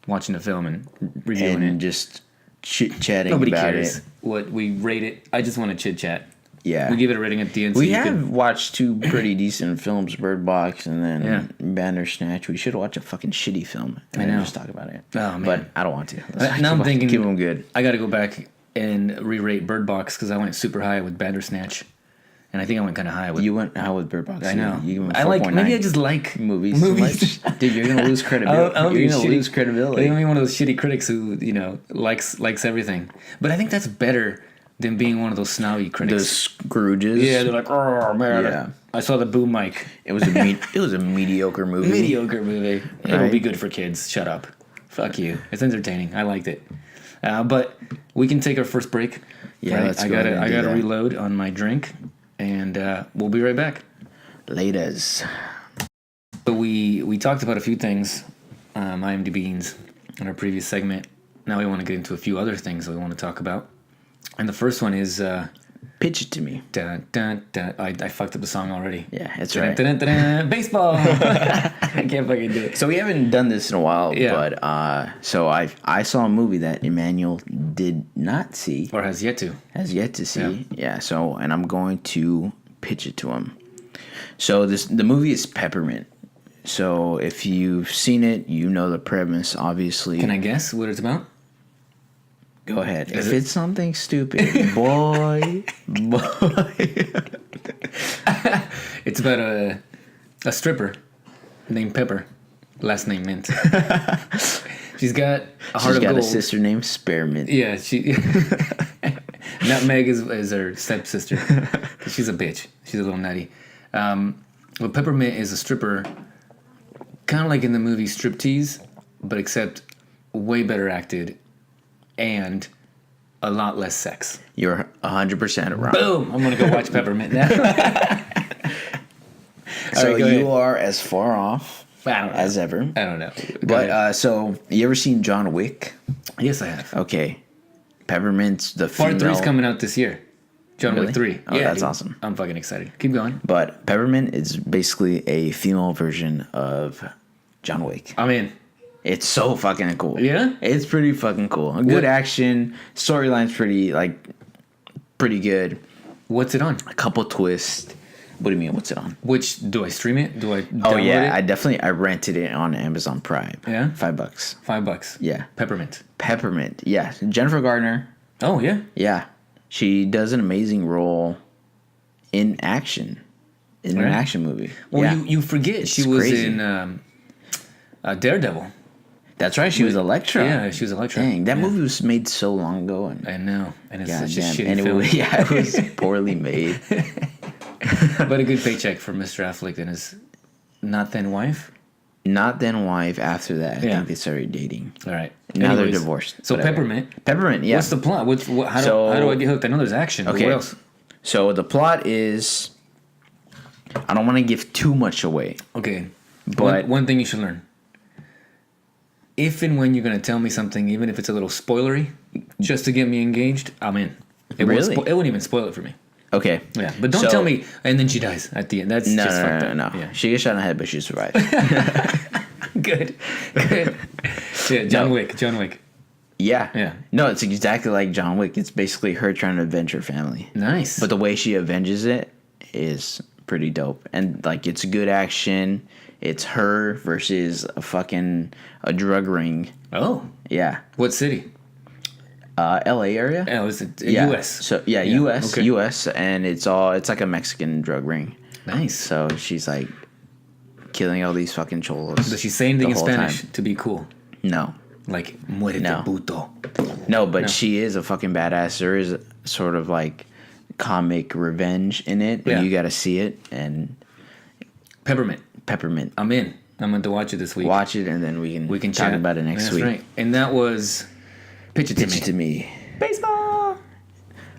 Watching the film and reviewing and it. just chit chatting Nobody about cares it. what we rate it. I just want to chit chat. Yeah, We give it a rating at the end. So we you have can, watched two pretty decent films, Bird Box and then Yeah. Bandersnatch. We should watch a fucking shitty film and I then know. just talk about it. Oh, man. But I don't want to. now I'm thinking keep them good. I got to go back and re-rate Bird Box because I went super high with Bandersnatch, and I think I went kind of high with. You went out with Bird Box. I know. You went I like. 4.9. Maybe I just like movies. Movies. So much. Dude, you're gonna lose credibility. I'll be You're gonna shitty. lose credibility. I'm one of those shitty critics who likes everything. But I think that's better than being one of those snobby The critics. Scrooges. Yeah, they're like, oh man, Yeah. I saw the boom mic. It was a mediocre movie. Mediocre movie. It'll Right. be good for kids. Shut up. Fuck you. It's entertaining. I liked it. But we can take our first break. Yeah, let's I go ahead and do gotta that. reload on my drink, and we'll be right back. Laters. So we talked about a few things, IMDbeans, in our previous segment. Now we want to get into a few other things that we want to talk about. And the first one is Pitch it to me. dun, dun, dun. I fucked up the song already. Yeah, that's Dun, right. dun, dun, dun, baseball. I can't fucking do it. So we haven't done this in a while, Yeah. but so I saw a movie that Emmanuel did not see, Or has yet to. has yet to see. Yeah. So and I'm going to pitch it to him. So the movie is Peppermint. So if you've seen it, you know the premise. Obviously, Can I guess what it's about? Go ahead. Is If it? it's something stupid, boy. It's about a stripper named Pepper, last name Mint. She's got a heart She's of got gold. a sister named Spearmint. Yeah, she. Nutmeg is her stepsister. She's a bitch. She's a little nutty. But Peppermint is a stripper, kind of like in the movie Striptease, but except way better acted and a lot less sex. You're 100% wrong. Boom! I'm gonna go watch Peppermint now. So go ahead. you are as far off I don't know. as ever. I don't know. Go But ahead. so you ever seen John Wick? Yes, I have. Okay. Peppermint's the female. Part 3's coming out this year. John Really? Wick 3. Oh, that's awesome. I'm fucking excited. Keep going. But Peppermint is basically a female version of John Wick. I'm in. It's so fucking cool. Yeah? It's pretty fucking cool. Good Yeah. action. Storyline's pretty good. What's it on? A couple twists. What do you mean? What's it on? Which do I stream it? Do I download Oh yeah, it? I rented it on Amazon Prime. Yeah? $5. $5. Yeah. Peppermint. Peppermint. Yeah. Jennifer Gardner. Oh yeah. Yeah. She does an amazing role in action. In an Right. action movie. Well, yeah. you forget she It's was crazy. in Daredevil. That's right. She was Elektra. Yeah, she was Elektra. Dang, that Yeah. movie was made so long ago, and I know, and it's such a goddamn, shitty and film. it was poorly made. But a good paycheck for Mr. Affleck and his not then wife. Not then wife. After that, I Yeah. think they started dating. All right. Now they're Anyways, divorced. So Whatever. Peppermint. Peppermint. Yeah. What's the plot? How do I get hooked? I know there's action. But Okay. what else? So the plot is, I don't want to give too much away. Okay. But- one thing you should learn. If and when you're going to tell me something, even if it's a little spoilery, just to get me engaged, I'm in. It Really? won't even spoil it for me. Okay. Yeah, but don't So- tell me. And then she dies at the end. That's No, just no, fucked no, up. no, no. Yeah. She gets shot in the head, but she survived. Good. Good. Yeah, John Wick. Yeah. Yeah. No, it's exactly like John Wick. It's basically her trying to avenge her family. Nice. But the way she avenges it is pretty dope. And like it's good action. It's her versus a drug ring. oh, Yeah. what city? LA area? Oh, is it Yeah. U.S.? So yeah, Yeah, US. okay. US and it's like a Mexican drug ring. Nice. So she's like killing all these fucking cholos. Does she say anything the in whole Spanish time. to be cool? No. Like, muérete, No. puto. No, but she is a fucking badass. There is sort of like comic revenge in it. Yeah. And you got to see it. And Peppermint. Peppermint. I'm in. I'm going to watch it this week. Watch it, and then we can talk chat about it next That's week. right. And that was Pitch It to Pitch Me. it to me. Baseball.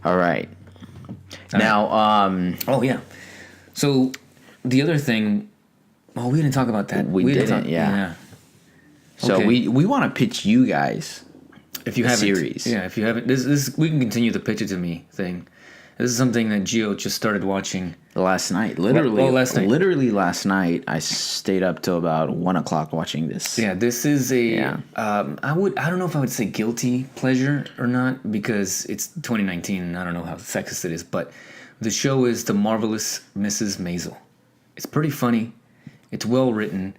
All right. Now, Oh, yeah. So, the other thing... Oh, we didn't talk about that. We didn't, yeah. So Okay. we want to pitch you guys. If you a haven't, series. yeah, if you haven't, this we can continue the Pitch It to Me thing. This is something that Gio just started watching. Last night, literally, last night. literally last night, I stayed up till about 1:00 watching this. Yeah, this is a. Yeah. I don't know if I would say guilty pleasure or not because it's 2019 and I don't know how sexist it is, but the show is The Marvelous Mrs. Maisel. It's pretty funny. It's well written.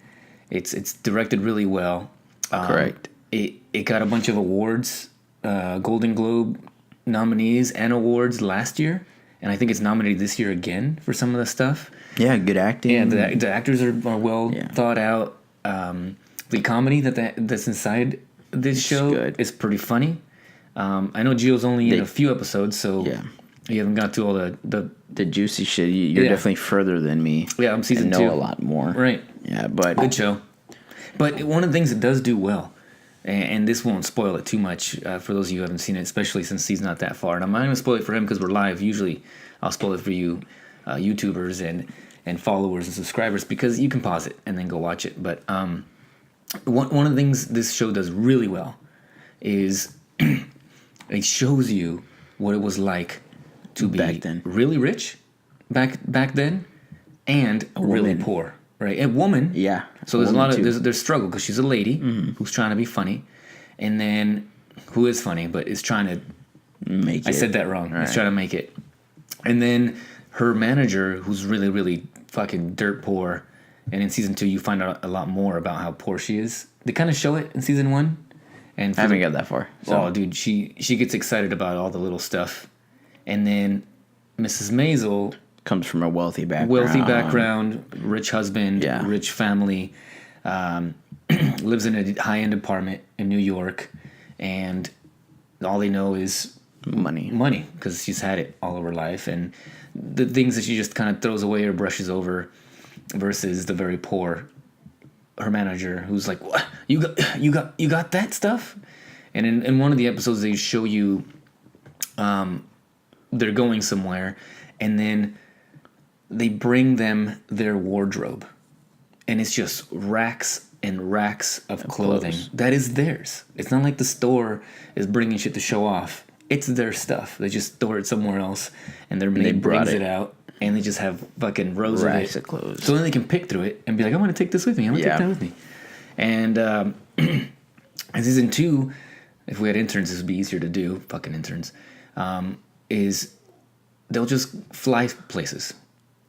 It's directed really well. Correct. It got a bunch of awards, Golden Globe nominees and awards last year, and I think it's nominated this year again for some of the stuff. Yeah, good acting. Yeah, the actors are well Yeah. thought out. The comedy that's inside this show good. is pretty funny. I know Gio's only in a few episodes, so Yeah. you haven't got to all the juicy shit. You're Yeah. definitely further than me. Yeah, I'm season and know 2. a lot more. Right. Yeah, but Good show. But one of the things it does do well, and this won't spoil it too much for those of you who haven't seen it, especially since he's not that far. And I'm not going to spoil it for him because we're live. Usually I'll spoil it for you YouTubers and followers and subscribers because you can pause it and then go watch it. But one of the things this show does really well is it shows you what it was like to be Back then. really rich back then and really woman. poor. Right, a woman. Yeah, So there's a woman lot of too. there's struggle because she's a lady who's trying to be funny, and then who is funny but is trying to. make it. I said that wrong. Right. He's trying to make it, and then her manager who's really fucking dirt poor, and in season 2 you find out a lot more about how poor she is. They kind of show it in season 1, And I haven't got that far. So. oh, dude, she gets excited about all the little stuff, and then Mrs. Maisel Comes from a wealthy background. rich husband, Yeah. rich family, lives in a high-end apartment in New York, and all they know is money because she's had it all of her life, and the things that she just kind of throws away or brushes over, versus the very poor, her manager, who's like, what, you got that stuff. And in one of the episodes they show you they're going somewhere, and then they bring them their wardrobe, and it's just racks and racks of clothing clothes. that is theirs. It's not like the store is bringing shit to show off. It's their stuff. They just store it somewhere else, and their maid brought brings it. it out, and they just have fucking rows Racks of of clothes. So then they can pick through it and be like, I want to take this with me. I want to Yeah. take that with me. And in season 2, if we had interns, this would be easier to do. Fucking interns. Is they'll just fly places,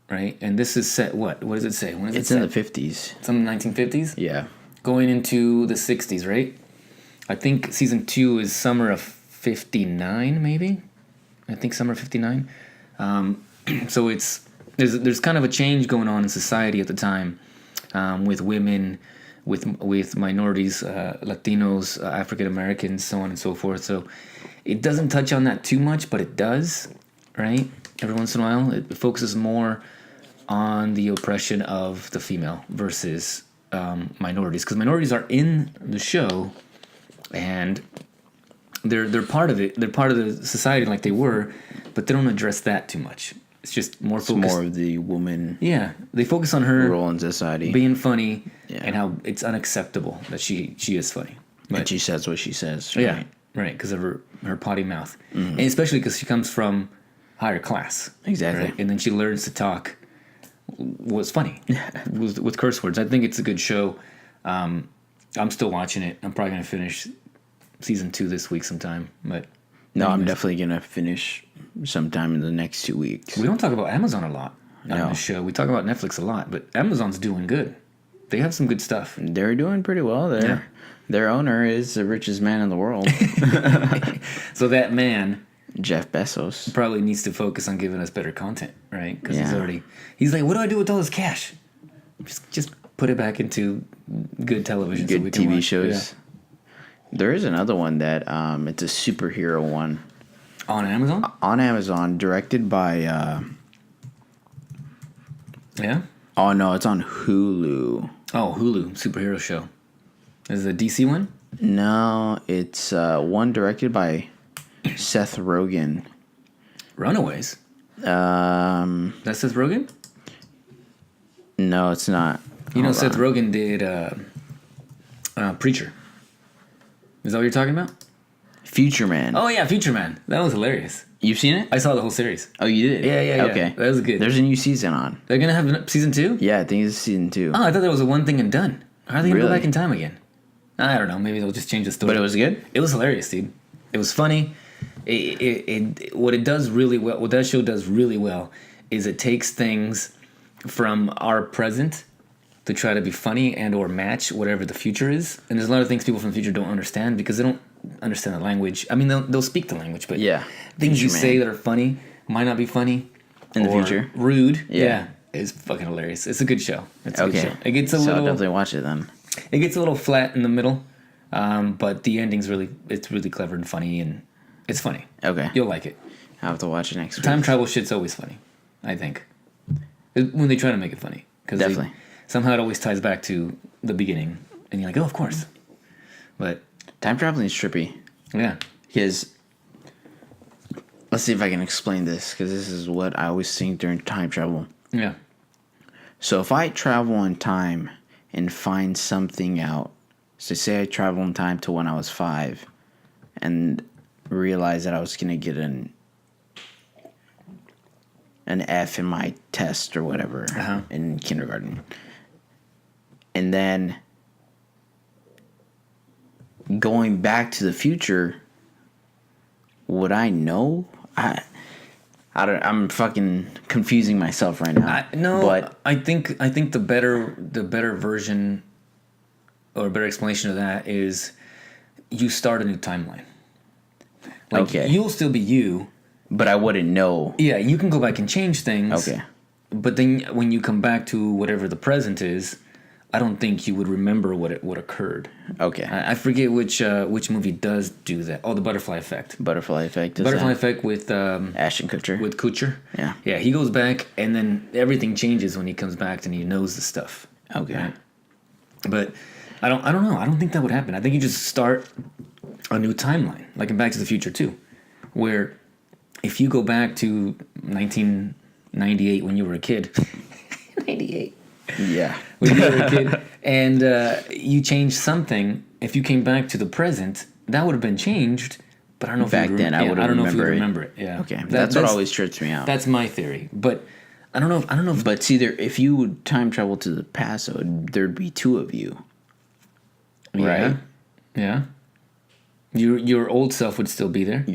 right? And this is set what? What does it say? When is It's it in set? the 50s. It's in the 1950s? Yeah. Going into the 60s, right? I think season 2 is summer of 59, maybe? I think summer of 59. So there's kind of a change going on in society at the time, with women, with minorities, Latinos, African Americans, so on and so forth. So it doesn't touch on that too much, but it does, right? Every once in a while, it focuses more on the oppression of the female versus minorities, because minorities are in the show, and they're part of it. They're part of the society like they were, but they don't address that too much. It's just more It's focused. more of the woman Yeah, they focus on her role in society. being funny, Yeah. and how it's unacceptable that she is funny. And she says what she says. Yeah, right, because of her potty mouth, Mm-hmm. and especially because she comes from higher class. Exactly. Right? And then she learns to talk what's funny with curse words. I think it's a good show. I'm still watching it. I'm probably gonna finish season 2 this week sometime. But No, I'm anyways, definitely going to finish sometime in the next 2 weeks. we don't talk about Amazon a lot on No. this show. We talk about Netflix a lot, but Amazon's doing good. They have some good stuff. They're doing pretty well. Their owner is the richest man in the world, So that man Jeff Bezos. probably needs to focus on giving us better content, right? Because Yeah. he's like, what do I do with all this cash? Just put it back into good television, so we Good can TV watch. shows. There is another one that it's a superhero one Yeah. On Amazon. on Amazon, directed by. Yeah. Oh no, it's on Hulu. Oh, Hulu superhero show. Is it a DC one? No, it's one directed by Seth Rogen. Runaways. That's Seth Rogen. No, it's not. You know, Hold Seth on. Rogen did Preacher. Is that what you're talking about? Future Man. Oh yeah, Future Man. That was hilarious. You've seen it? I saw the whole series. Oh, you did? Yeah. Okay. That was good. There's a new season on. They're gonna have season 2. Yeah, I think it's season 2. Oh, I thought that was a one thing and done. How are they gonna go Really? back in time again? I don't know. Maybe they'll just change the story. But it was good? It was hilarious, dude. It was funny. What it does really well, what that show does really well, is it takes things from our present to try to be funny and or match whatever the future is. And there's a lot of things people from the future don't understand because they don't understand the language. I mean, they'll speak the language, but Yeah. things you Future say Man. that are funny might not be funny In the or future. rude. Yeah. It's fucking hilarious. It's a good show. It's a good Okay. show. It gets a So I'll little. definitely watch it then. It gets a little flat in the middle, but the ending's it's really clever and funny, and it's funny. Okay. You'll like it. I'll have to watch it next week. Time travel shit's always funny, I think. When they try to make it funny. Definitely. Somehow it always ties back to the beginning, and you're like, oh, of course. But, Time traveling is trippy. yeah. Because, let's see if I can explain this, because this is what I always think during time travel. Yeah. So if I travel in time and find something out, so say I travel in time to when I was 5 and realize that I was going to get an F in my test or whatever in kindergarten. And then going back to the future, would I know? I'm fucking confusing myself right now. But I think the better version or a better explanation of that is you start a new timeline. Like, Okay. you'll still be you. But I wouldn't know. Yeah, you can go back and change things. Okay. But then when you come back to whatever the present is, I don't think you would remember what occurred. Okay. I forget which movie does do that. Oh, the Butterfly Effect. Butterfly Effect. Butterfly Effect with Ashton Kutcher. with Kutcher. Yeah. Yeah, he goes back, and then everything changes when he comes back, and he knows the stuff. Okay. Right? But I don't know. I don't think that would happen. I think you just start a new timeline, like in Back to the Future 2, where if you go back to 1998 when you were a kid, 98. Yeah. When you were a kid, and you changed something, if you came back to the present, that would have been changed. But I don't know Back if then, I would I don't know if you remember remember it. Yeah. Okay. That's what always trips me out. That's my theory. But I don't know. If But see, if you would time travel to the past, there'd be two of you. Right? Yeah. Your old self would still be there.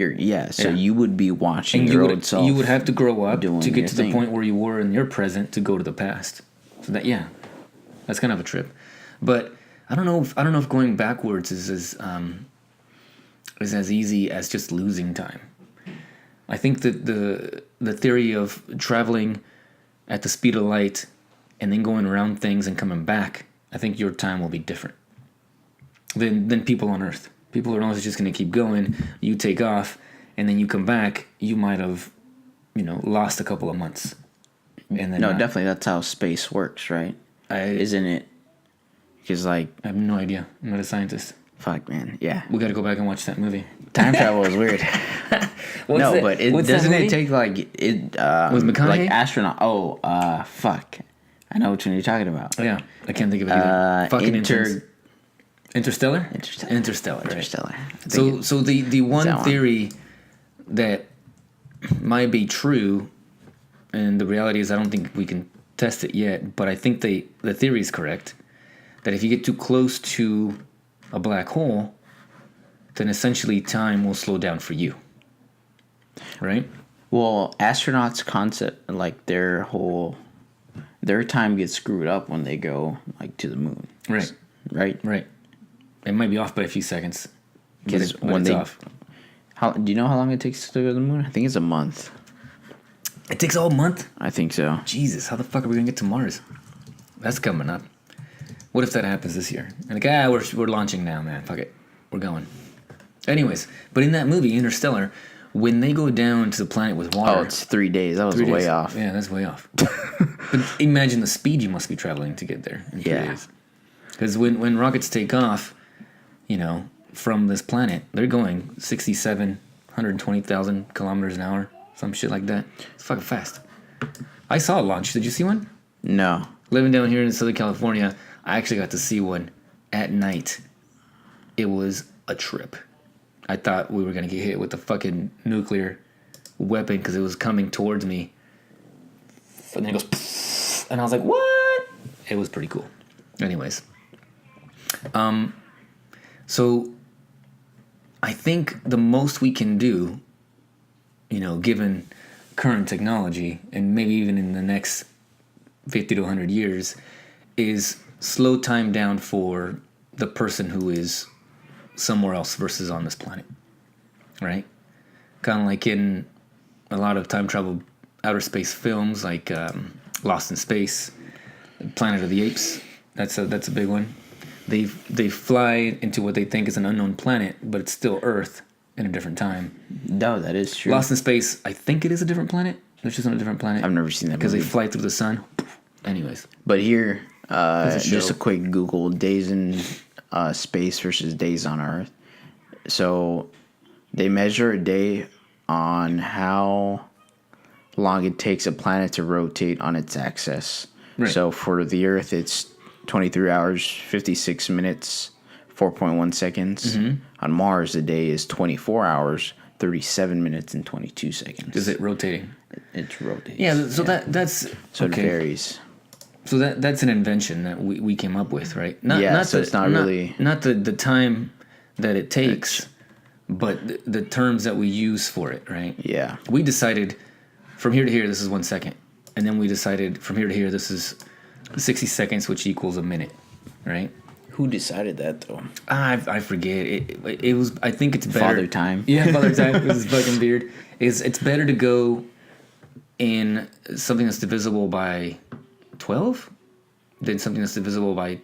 So you would be watching And your old self. you would have to grow up doing to get your to the thing. point where you were in your present to go to the past. So that's kind of a trip. But I don't know if going backwards is as easy as just losing time. I think that the theory of traveling at the speed of light and then going around things and coming back, I think your time will be different than people on Earth. People are always just going to keep going. You take off, and then you come back. You might have, lost a couple of months. And then definitely that's how space works, right? Isn't it? Because I have no idea. I'm not a scientist. fuck, man, yeah. We got to go back and watch that movie. Time travel is weird. But doesn't it take like it With McConaughey? like astronaut? Oh, fuck. I know which one you're talking about. Oh, yeah, I can't think of it either. Fucking Interstellar. Interstellar. Right. Interstellar. So the one that one. theory that might be true, and the reality is I don't think we can test it yet, but I think the theory is correct, that if you get too close to a black hole, then essentially time will slow down for you. Right? Well, astronauts' concept, like their time gets screwed up when they go like to the moon. Right. Right. It might be off by a few seconds. Because But when it's they off. do you know how long it takes to go to the moon? I think it's a month. It takes all month? I think so. Jesus, how the fuck are we gonna get to Mars? That's coming up. What if that happens this year? And like, we're launching now, man. Fuck it. We're going. Anyways, but in that movie, Interstellar, when they go down to the planet with water. Oh, it's 3 days. That was 3 days. way off. Yeah, that's way off. But imagine the speed you must be traveling to get there in 3 days. Because when rockets take off, from this planet, they're going 120,000 kilometers an hour, some shit like that. It's fucking fast. I saw a launch. Did you see one? No. Living down here in Southern California, I actually got to see one at night. It was a trip. I thought we were going to get hit with a fucking nuclear weapon because it was coming towards me. And then it goes, pfft, and I was like, what? It was pretty cool. Anyways. So I think the most we can do, given current technology, and maybe even in the next 50 to 100 years, is slow time down for the person who is somewhere else versus on this planet, right? Kind of like in a lot of time travel outer space films, like Lost in Space, Planet of the Apes. That's a big one. They fly into what they think is an unknown planet, but it's still Earth in a different time. No, that is true. Lost in Space, I think it is a different planet. They're just on a different planet. I've never seen that because they movie. fly through the sun. Anyways, But here, just show. a quick Google: days in space versus days on Earth. So they measure a day on how long it takes a planet to rotate on its axis. Right. So for the Earth, it's 23 hours, 56 minutes, 4.1 seconds. Mm-hmm. On Mars, the day is 24 hours, 37 minutes, and 22 seconds. is it rotating? It's rotating. Yeah. So that's So okay. it varies. So that's an invention that we came up with, right? So it's not really... Not the time that it takes, but the terms that we use for it, right? Yeah. We decided from here to here, this is 1 second. And then we decided from here to here, this is 60 seconds, which equals a minute, right? Who decided that though? I forget. It was. I think it's better. Father Time. Yeah, Father Time. It was fucking weird. It's better to go in something that's divisible by 12 than something that's divisible by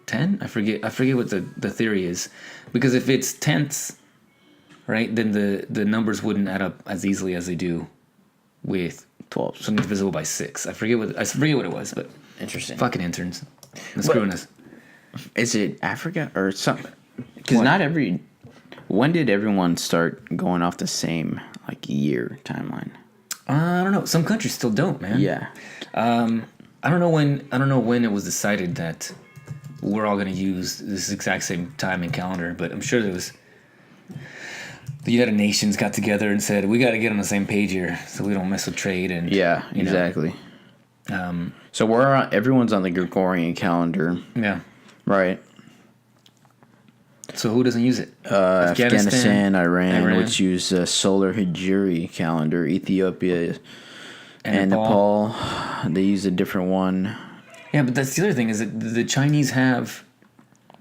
10. I forget what the theory is, because if it's tenths, right, then the numbers wouldn't add up as easily as they do with 12. something divisible by 6. I forget what it was, but Interesting. fucking interns, they're screwing us. Is it Africa or something? Because What? not every. When did everyone start going off the same like year timeline? I don't know. Some countries still don't, man. Yeah. I don't know when it was decided that we're all going to use this exact same time and calendar, but I'm sure there was. The United Nations got together and said we got to get on the same page here, so we don't mess with trade and. Yeah. you know. Exactly. So everyone's on the Gregorian calendar, Yeah. right? So who doesn't use it? Afghanistan, Iran, which use solar Hijri calendar. Ethiopia and Nepal, they use a different one. Yeah, but that's the other thing is that the Chinese have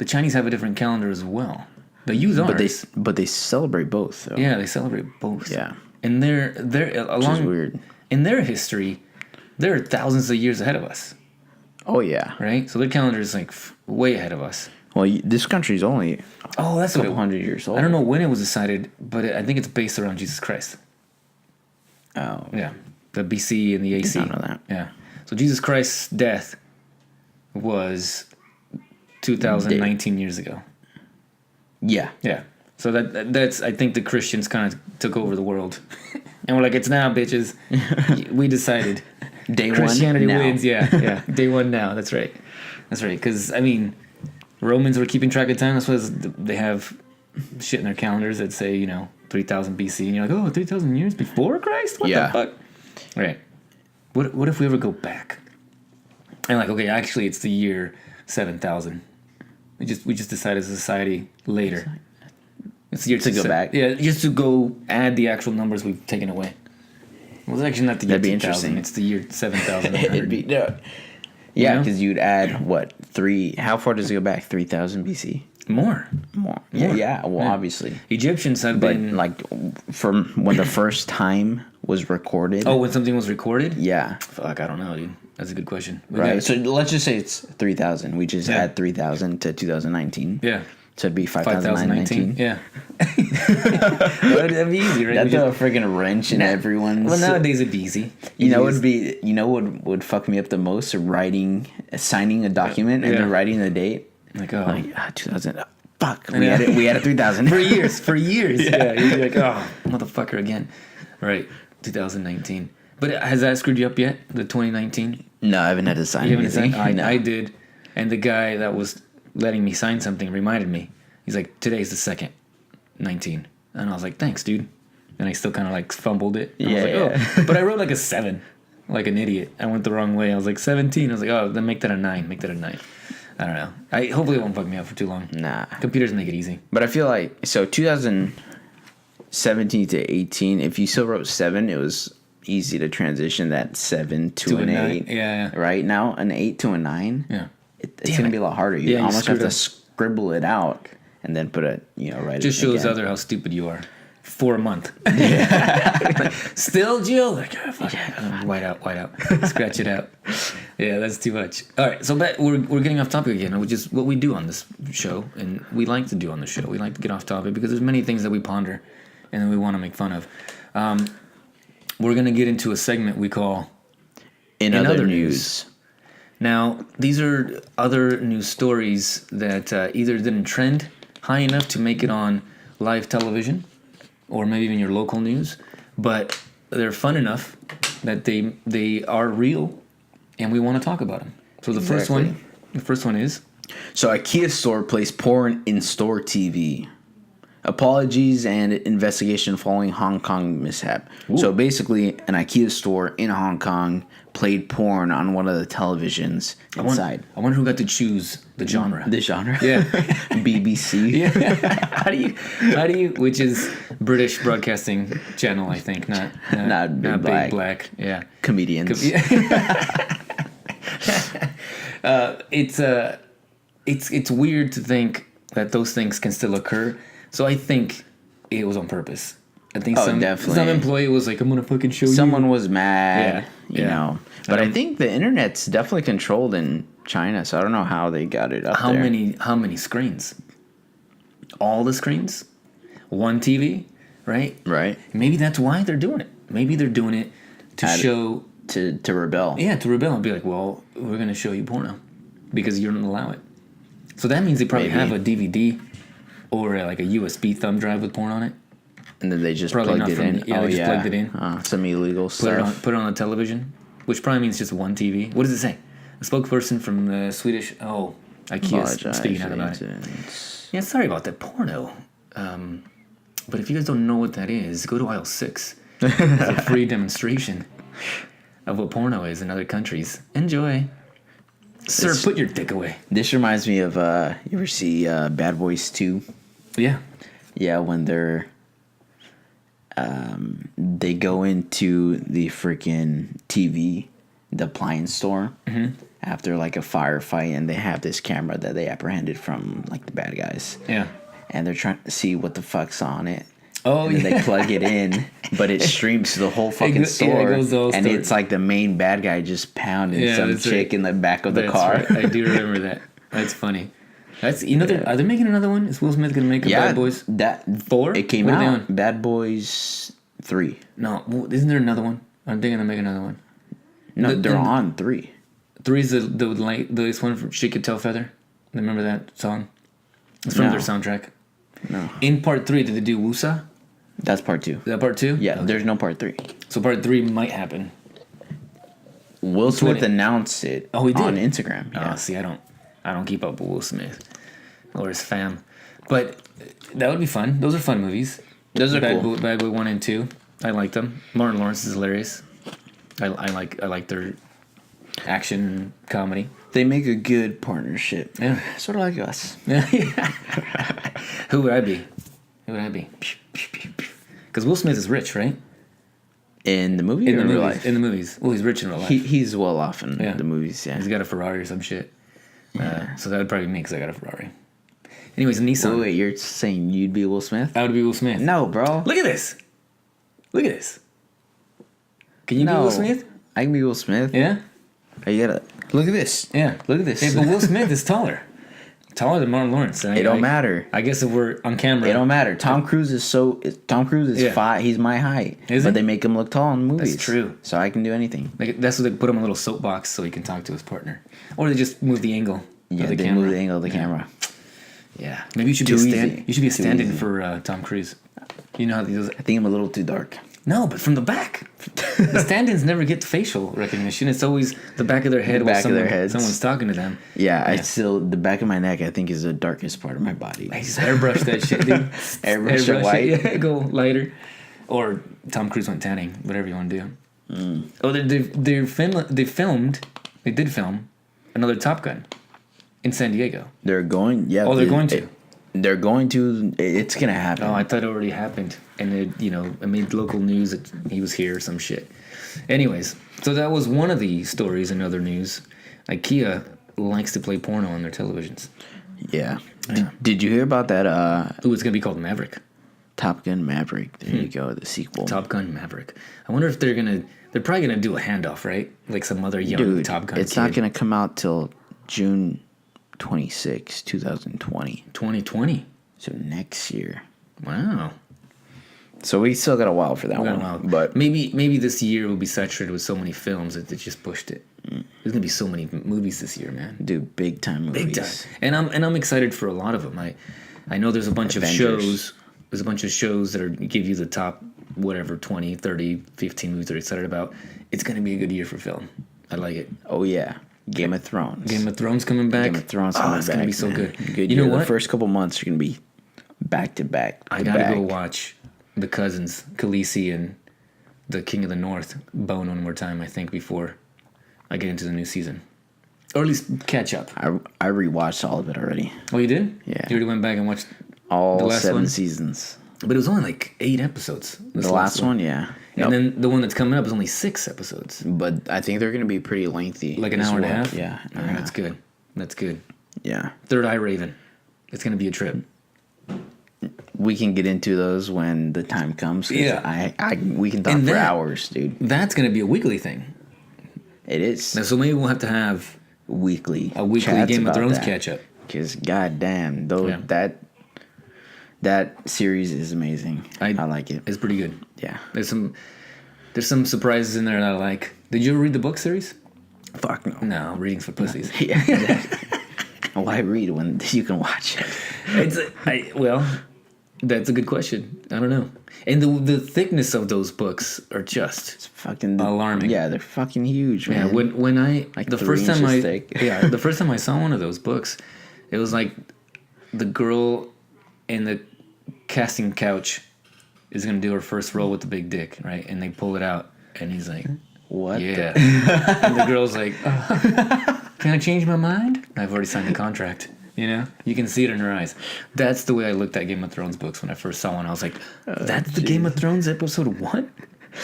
a different calendar as well. They use ours, But they celebrate both, though. yeah, they celebrate both. Yeah. And they're along Which is weird. in their history, they're thousands of years ahead of us, Oh yeah. right? So their calendar is like way ahead of us. Well, this country's only Oh, that's a what couple hundred years old. I don't know when it was decided, but I think it's based around Jesus Christ. Oh. Yeah, the BC and the AC. not know that. Yeah, so Jesus Christ's death was 2019 years ago. Yeah. Yeah, so that's I think the Christians kind of took over the world, and we're like, it's now, bitches. We decided. Day Christianity one now. wins. Yeah. Day one now. That's right. Because I mean, Romans were keeping track of time. That's why they have shit in their calendars that say 3000 BC, and you're like, oh, 3,000 years before Christ. What the fuck? Right. What if we ever go back? And like, okay, actually, it's the year 7,000. We just decided as a society later. It's the year To go back? Yeah, just to go add the actual numbers we've taken away. Well, it's actually not the year That'd be 2000. interesting. It's the year 7,000. It'd be yeah, know? because you'd add what 3? How far does it go back? 3,000 BC. More. Yeah, More. yeah. Well, Yeah. obviously, Egyptians have but been like from when the first time was recorded. Oh, when something was recorded? Yeah. Fuck, I don't know, dude. That's a good question. Right. So let's just say it's 3,000. We just add 3,000 to 2019. Yeah. So it'd be 5,919. Yeah. That'd be easy, right? That'd throw a friggin' wrench in everyone's. Well, nowadays it'd be easy. What would fuck me up the most? Signing a document and then writing the date. Like, 2000. Fuck. We had a 3,000 for years. Yeah. You'd be like, oh, motherfucker again. Right. 2019. But has that screwed you up yet? The 2019? No, I haven't had to sign You haven't anything. signed? No. I did. And the guy that was letting me sign something reminded me. He's like, today's the 2nd, 19. And I was like, thanks, dude. And I still kind of like fumbled it. And I was like, oh. But I wrote like a 7, like an idiot. I went the wrong way. I was like 17. I was like, oh, then make that a 9. Make that a 9. I don't know. Hopefully it won't fuck me up for too long. Nah. Computers make it easy. But I feel like, 2017 to 18, if you still wrote 7, it was easy to transition that 7 to an 8. Yeah. Right now, an 8 to a 9. Yeah. It's going to be a lot harder. You Yeah, you almost have screwed to up. scribble it out and then put it, write Just it shows again. other how stupid you are. For a month. Still, Jill? Like, oh, fuck. White out. Scratch it out. Yeah, that's too much. All right, so we're getting off topic again, which is what we do on this show, and we like to do on the show. We like to get off topic because there's many things that we ponder and that we want to make fun of. We're going to get into a segment we call In other news. Now, these are other news stories that either didn't trend high enough to make it on live television or maybe even your local news, but they're fun enough that they are real and we want to talk about them. So the first one is... So IKEA store plays porn in store TV. Apologies and investigation following Hong Kong mishap. Ooh. So basically, an IKEA store in Hong Kong played porn on one of the televisions inside. I wonder who got to choose the genre. The genre? Yeah. BBC. Yeah. How do you? Which is British Broadcasting Channel, I think, not Big Big Black. Yeah. Comedians. It's it's weird to think that those things can still occur. So I think it was on purpose. I think definitely. some employee was like, I'm gonna fucking show you. Someone was mad, Yeah, you yeah. know. But I think the internet's definitely controlled in China, so I don't know how they got it up How there. many screens? All the screens? One TV, right? Right. Maybe that's why they're doing it. Maybe they're doing it to show To rebel. Yeah, to rebel and be like, well, we're going to show you porno because you don't allow it. So that means they probably Maybe. have a DVD or like a USB thumb drive with porn on it. And then they just Probably plugged not it from in. the- yeah, they just plugged it in. Some illegal stuff. Put it on the television, which probably means just one TV. What does it say? A spokesperson from the Swedish... Oh, IKEA's Apologize speaking out for the about it. incidents. Yeah, sorry about that. Porno. But if you guys don't know what that is, go to aisle 6. It's a free demonstration of what porno is in other countries. Enjoy. Sir, put your dick away. This reminds me of, you ever see Bad Boys 2? Yeah. Yeah, when they go into the freaking TV, the appliance store, after like a firefight, and they have this camera that they apprehended from like the bad guys. Yeah. And they're trying to see what the fuck's on it. Oh, and yeah. then they plug it in, but it streams to the whole fucking store. It goes the whole and store. it's like the main bad guy just pounding some that's chick right. in the back of the That's car. right. I do remember that. That's funny. That's are they making another one? Is Will Smith gonna make a Bad Boys? That 4? It came What are they out. on? Bad Boys 3. No, isn't there another one? I'm thinking of making another one. No, The- they're the- on 3. 3 is the one from She Could Tell Feather. Remember that song? It's from No. their soundtrack. No, In part 3, did they do Wusa? that's part 2. Is that part 2? Yeah, Okay. there's no part 3. So part 3 might happen. Will Smith it- announced it Oh, he did? on Instagram. Yeah. See, I don't keep up with Will Smith or his fam, but that would be fun. Those are fun movies. Those are Bad cool. Boy, Bad Boy 1 and 2. I like them. Martin Lawrence is hilarious. I like their action comedy. They make a good partnership. Yeah. Sort of like us. Who would I be? Because Will Smith is rich, right? In the movie or in real life? In the movies. Well, he's rich in real life. He's well off in Yeah. the movies, yeah. He's got a Ferrari or some shit. So that would probably be me because I got a Ferrari. Anyways, Nissan. Wait, you're saying you'd be Will Smith? I would be Will Smith. No, bro. Look at this. Look at this. Can you be No. Will Smith? I can be Will Smith. Yeah? You gotta look at this. Yeah. Look at this. Hey, but Will Smith is taller. Taller than Martin Lawrence. It don't matter. I guess if we're on camera. It don't matter. Tom Cruise is Yeah. 5. He's my height. Is but he? they make him look tall in movies. That's true. So I can do anything. That's what they put him in a little soapbox so he can talk to his partner. Or they just move the angle Yeah, of the they camera. move the angle of the camera. Yeah. Maybe you should be Too a stand. easy. You should be a Too stand-in easy. for Tom Cruise. You know how he does. I think I'm a little too dark. No, but from the back. The stand-ins never get facial recognition. It's always the back of their head The while back of their heads. someone's talking to them. Yeah, I still the back of my neck I think is the darkest part of my body. I just airbrush that shit, dude. Airbrush it white. Yeah, go lighter. Or Tom Cruise went tanning, whatever you want to do. Oh, they did film another Top Gun in San Diego. They're going. Yeah. Oh, they're going to. They're going to. It's gonna happen. Oh, I thought it already happened, and it made local news that he was here or some shit. Anyways, so that was one of the stories in other news. IKEA likes to play porno on their televisions. Yeah. Did you hear about that? Ooh, it's gonna be called Maverick. Top Gun Maverick. There you go. The sequel. Top Gun Maverick. I wonder if they're probably gonna do a handoff, right? Like some other young Dude, Top Gun. it's kid. not gonna come out till June 26, 2020. 2020. So next year. Wow. So we still got a while for that We got one. a while. But maybe this year will be saturated with so many films that they just pushed it. There's gonna be so many movies this year, man. dude, big time movies. Big time. And I'm excited for a lot of them. I know there's a bunch of Avengers. shows. There's a bunch of shows that give you the top whatever 20, 30, 15 movies they're excited about. It's gonna be a good year for film. I like it. Oh yeah. Game of Thrones. Game of Thrones coming back. Game of Thrones Oh, coming it's back. gonna be so man. good. Good You year. know what? The first couple months are gonna be back to back. I gotta go watch the cousins, Khaleesi and the King of the North, bone one more time, I think, before I get into the new season. Or at least catch up. I rewatched all of it already. Oh, you did? Yeah. You already went back and watched All The last 7 one? seasons. but it was only like 8 episodes. This The last one, yeah. And then the one that's coming up is only 6 episodes. But I think they're gonna be pretty lengthy. Like an as hour and a well. half? Yeah. All right, that's good. That's good. Yeah. Third Eye Raven. It's gonna be a trip. We can get into those when the time comes. Yeah. We can talk for hours, dude. That's gonna be a weekly thing. It is. Now, so maybe we'll have to have a weekly Game of Thrones catch up. Because goddamn, though that series is amazing. I like it. It's pretty good. Yeah. There's some surprises in there that I like. Did you ever read the book series? Fuck no. No, reading's for pussies. Yeah. Exactly. Why read when you can watch it? Well, that's a good question. I don't know. And the thickness of those books are just fucking alarming. Yeah, they're fucking huge, man. Yeah, when I like the first time the first time I saw one of those books, it was like the girl in the casting couch is gonna do her first role with the big dick, right? And they pull it out, and he's like, "What?" Yeah, and the girl's like, "Can I change my mind? I've already signed the contract." You know, you can see it in her eyes. That's the way I looked at Game of Thrones books when I first saw one. I was like, "That's the Game of Thrones episode 1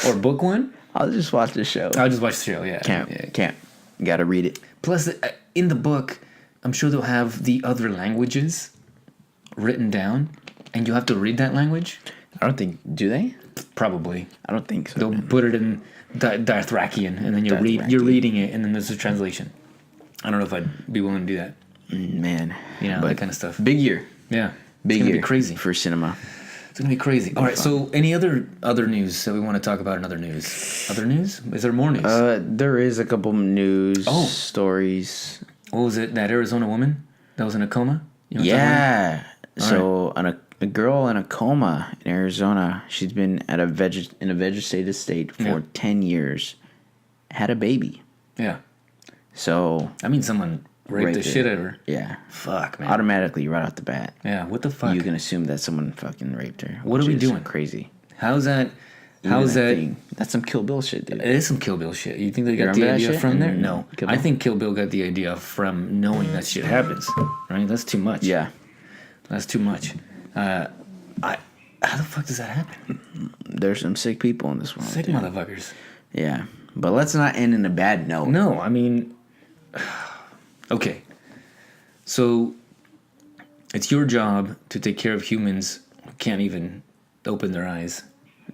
or book 1." I'll just watch the show. I'll just watch the show. Yeah, can't. You gotta read it. Plus, in the book, I'm sure they'll have the other languages written down, and you'll have to read that language. I don't think. Do they? Probably. I don't think so. They'll put it in Dothraki, and then you're reading it, and then there's a translation. I don't know if I'd be willing to do that. Man, that kind of stuff. Big year. Yeah, big year. Be crazy for cinema. It's gonna be crazy. All right. So, any other news that we want to talk about? In other news? Other news? Is there more news? There is a couple news stories. What was it? That Arizona woman that was in a coma? Yeah. So, a girl in a coma in Arizona. She's been in a vegetative state for 10 years. Had a baby. Yeah. So I mean, someone raped the shit out of her. Yeah. Fuck, man. Automatically, right off the bat. Yeah. What the fuck? You can assume that someone fucking raped her. What are we doing? Crazy. How's that? That's some Kill Bill shit, dude. It is some Kill Bill shit. You think they got the idea from there? No. I think Kill Bill got the idea from knowing that shit happens. Right? That's too much. Yeah. That's too much. How the fuck does that happen? There's some sick people in this world. Sick motherfuckers. Yeah. But let's not end in a bad note. No, I mean... Okay. So, it's your job to take care of humans who can't even open their eyes.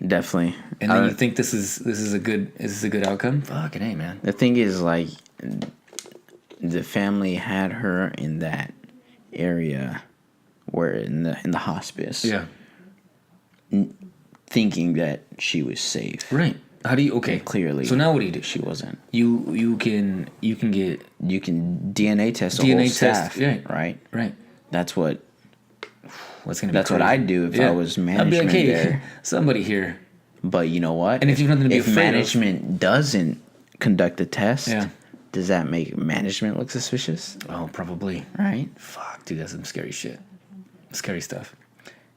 Definitely. And then you think this is a good outcome? Fucking A, man. The thing is, like, the family had her in that area where in the hospice. Yeah. Thinking that she was safe. Right. How do you? Okay. And clearly. So now what do you do? She wasn't. You can get DNA test the whole staff. Right. Right. That's what. What's gonna be That's crazy. what I'd do if I was management I'd be like, hey, there. somebody here. But you know what? And if you've nothing to be afraid management doesn't conduct the test, Yeah. does that make management look suspicious? Oh, probably. Right. Fuck, dude, that's some scary shit. Scary stuff.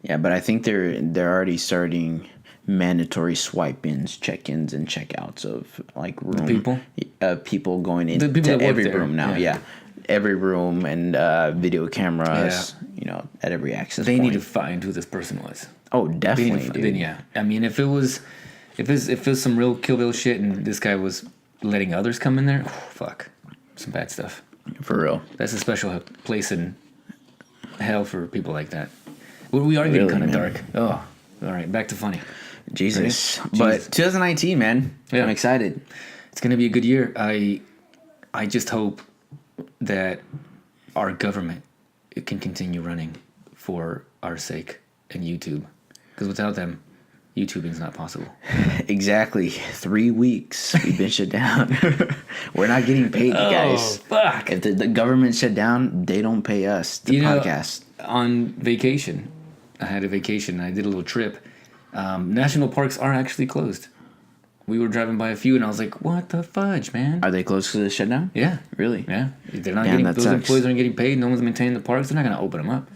Yeah, but I think they're already starting mandatory swipe-ins, check-ins, and check-outs of like room people going into every room now. Yeah. Every room and video cameras. Yeah. You know, at every access. They point. need to find who this person was. Oh, definitely, dude. Then, yeah. I mean, if it was some real Kill Bill shit and this guy was letting others come in there, fuck, some bad stuff. For real. That's a special place in hell for people like that. Well, we are getting kind of dark. Oh, all right. Back to funny. Jesus. Right? But 2019, man. Yeah. I'm excited. It's going to be a good year. I just hope that our government can continue running for our sake and YouTube. Because without them, YouTubing's not possible. Exactly. 3 weeks we've been shut down. We're not getting paid, guys. Fuck. If the government shut down, they don't pay us to podcast. On vacation, I had a vacation. I did a little trip. National parks are actually closed. We were driving by a few, and I was like, "What the fudge, man?" Are they closed to the shutdown? Yeah, really. Yeah, they're not getting. Those employees aren't getting paid. No one's maintaining the parks. They're not going to open them up.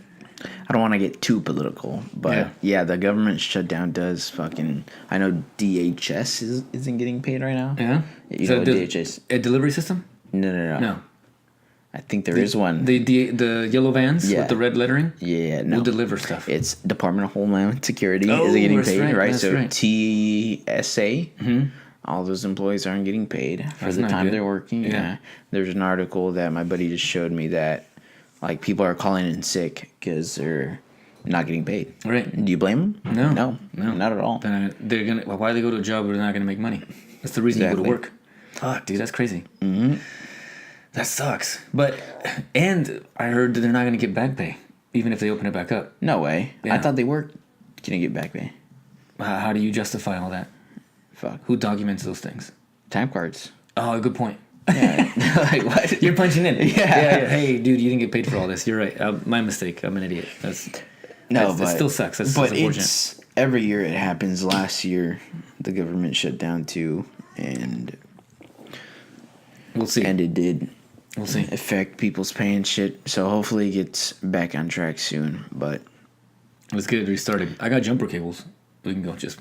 I don't want to get too political, but yeah, the government shutdown does fucking. I know DHS isn't getting paid right now. Yeah, you know DHS a delivery system? No. I think there is one. The yellow vans with the red lettering? Yeah, no. We'll deliver stuff. It's Department of Homeland Security is getting paid, right? So right. TSA, all those employees aren't getting paid for the time they're working. Yeah. There's an article that my buddy just showed me that Like, people are calling in sick because they're not getting paid. Right. Do you blame them? No, Not at all. Then they're gonna. Why they go to a job where they're not gonna make money? That's the reason you go to Exactly. work. Fuck, dude, that's crazy. Mm-hmm. That sucks. But and I heard that they're not gonna get back pay even if they open it back up. No way. Yeah. I thought they were gonna get back pay. How do you justify all that? Fuck. Who documents those things? Time cards. Oh, good point. Yeah. Like, what? You're punching in. Yeah. Hey, dude, you didn't get paid for all this. You're right. My mistake. I'm an idiot. It still sucks. That's unfortunate. It's every year it happens. Last year, the government shut down too, and We'll see. And it did. We'll see. Affect people's pay and shit. So hopefully it gets back on track soon. But let's get it restarted. I got jumper cables. We can go just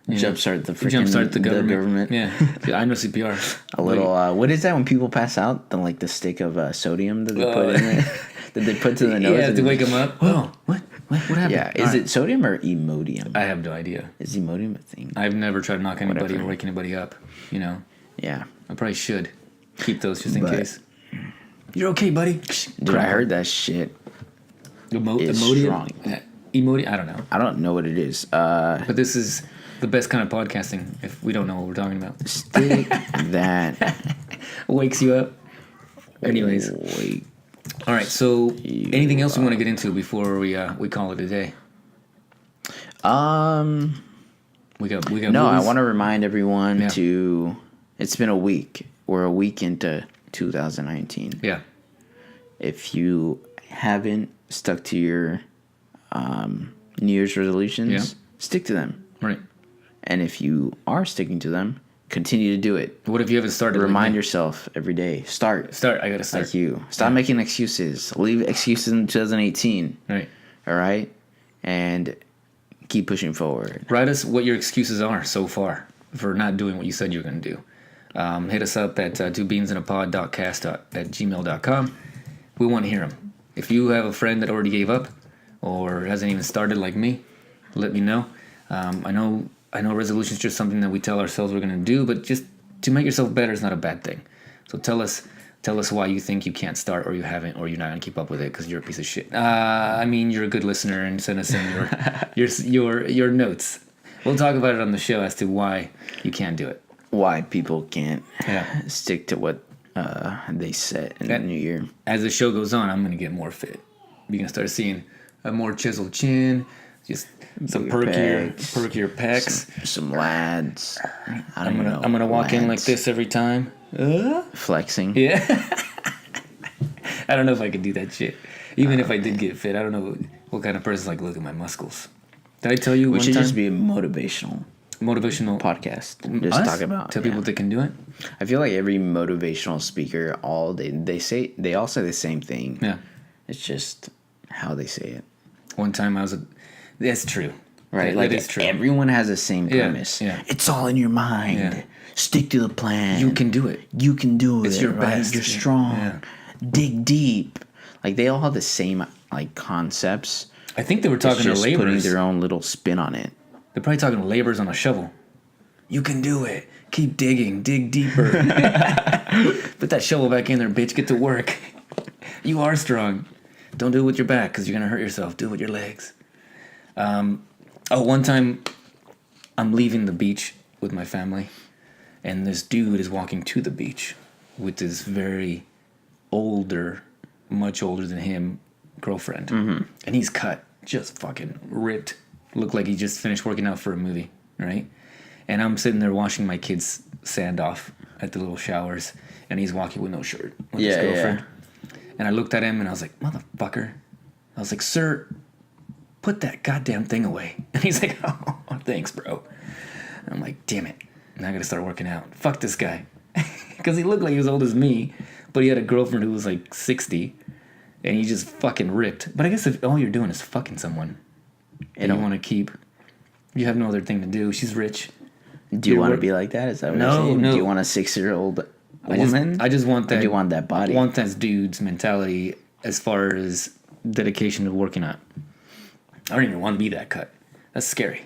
jumpstart the freaking the government. Yeah, I know CPR. A little. What is that when people pass out? The stick of sodium that they put in there. That they put to the nose. Yeah, to wake them up. Oh, what happened? Yeah, is it sodium or Imodium? I have no idea. Is Imodium a thing? I've never tried to knock anybody or wake anybody up. You know. Yeah. I probably should keep those just in case. You're okay, buddy. Dude, I heard that shit. Imodium? Strong. Imodium? I don't know. I don't know what it is. But this is the best kind of podcasting if we don't know what we're talking about. Stick that. Wakes you up. Anyways. Wait. All right, so anything else we want to get into before we call it a day? We got No, movies? I want to remind everyone Yeah. it's been a week. We're a week into 2019. Yeah. If you haven't stuck to your New Year's resolutions, stick to them. Right. And if you are sticking to them, continue to do it. What if you haven't started? Remind yourself every day. Start. I gotta start. Like you. Stop making excuses. Leave excuses in 2018. Right. All right? And keep pushing forward. Write us what your excuses are so far for not doing what you said you were going to do. Hit us up at twobeansinapod.cast@gmail.com. We want to hear them. If you have a friend that already gave up or hasn't even started like me, let me know. I know resolutions are just something that we tell ourselves we're going to do, but just to make yourself better is not a bad thing. So tell us why you think you can't start or you haven't or you're not going to keep up with it because you're a piece of shit. I mean, you're a good listener and send us in your notes. We'll talk about it on the show as to why you can't do it. Why people can't Yeah. stick to what they set in the new year. As the show goes on, I'm going to get more fit. You're going to start seeing a more chiseled chin, just some perkier pecs. Some lads. I'm gonna walk in like this every time. Flexing. Yeah. I don't know if I could do that shit. Even if I did get fit, I don't know what kind of person's like, look at my muscles. Did I tell you We one should time? just be a motivational podcast. Just talk about. Tell people they can do it. I feel like every motivational speaker, they all say the same thing. Yeah. It's just how they say it. One time that's true. Right, That is true. Everyone has the same premise. Yeah. It's all in your mind. Yeah. Stick to the plan. You can do it. You can do it. It's your right? best. You're strong. Yeah. Dig deep. Like they all have the same concepts. I think they were talking to just putting laborers. their own little spin on it. They're probably talking to laborers on a shovel. You can do it. Keep digging. Dig deeper. Put that shovel back in there, bitch. Get to work. You are strong. Don't do it with your back because you're going to hurt yourself. Do it with your legs. One time I'm leaving the beach with my family, and this dude is walking to the beach with this very older, much older than him, girlfriend. Mm-hmm. And he's cut, just fucking ripped. Looked like he just finished working out for a movie, right? And I'm sitting there washing my kids' sand off at the little showers, and he's walking with no shirt with his girlfriend. Yeah. And I looked at him and I was like, motherfucker. I was like, sir, put that goddamn thing away. And he's like, oh, thanks, bro. And I'm like, damn it. Now I gotta start working out. Fuck this guy. Because he looked like he was old as me, but he had a girlfriend who was like 60, and he just fucking ripped. But I guess if all you're doing is fucking someone, and you want to you have no other thing to do. She's rich. Do you want to be like that? Is that what you're saying? No. Do you want a 6-year-old woman? I just want that. Or do you want that body? I want that dude's mentality as far as dedication to working out. I don't even want to be that cut. That's scary.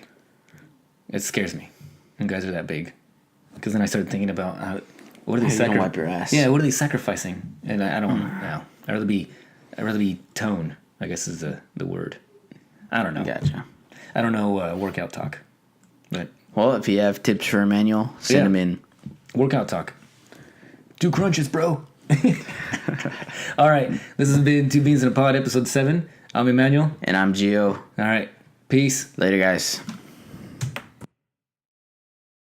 It scares me when guys are that big. Because then I started thinking about what are they sacrificing? Wipe your ass. Yeah, what are they sacrificing? And I don't want to. No. I'd rather be I'd rather be tone, I guess is the word. I don't know. Gotcha. I don't know workout talk. But Well, if you have tips for Emmanuel, send them in. Workout talk. 2 crunches, bro. All right. This has been 2 Beans in a Pod, episode 7. I'm Emmanuel. And I'm Gio. All right. Peace. Later, guys.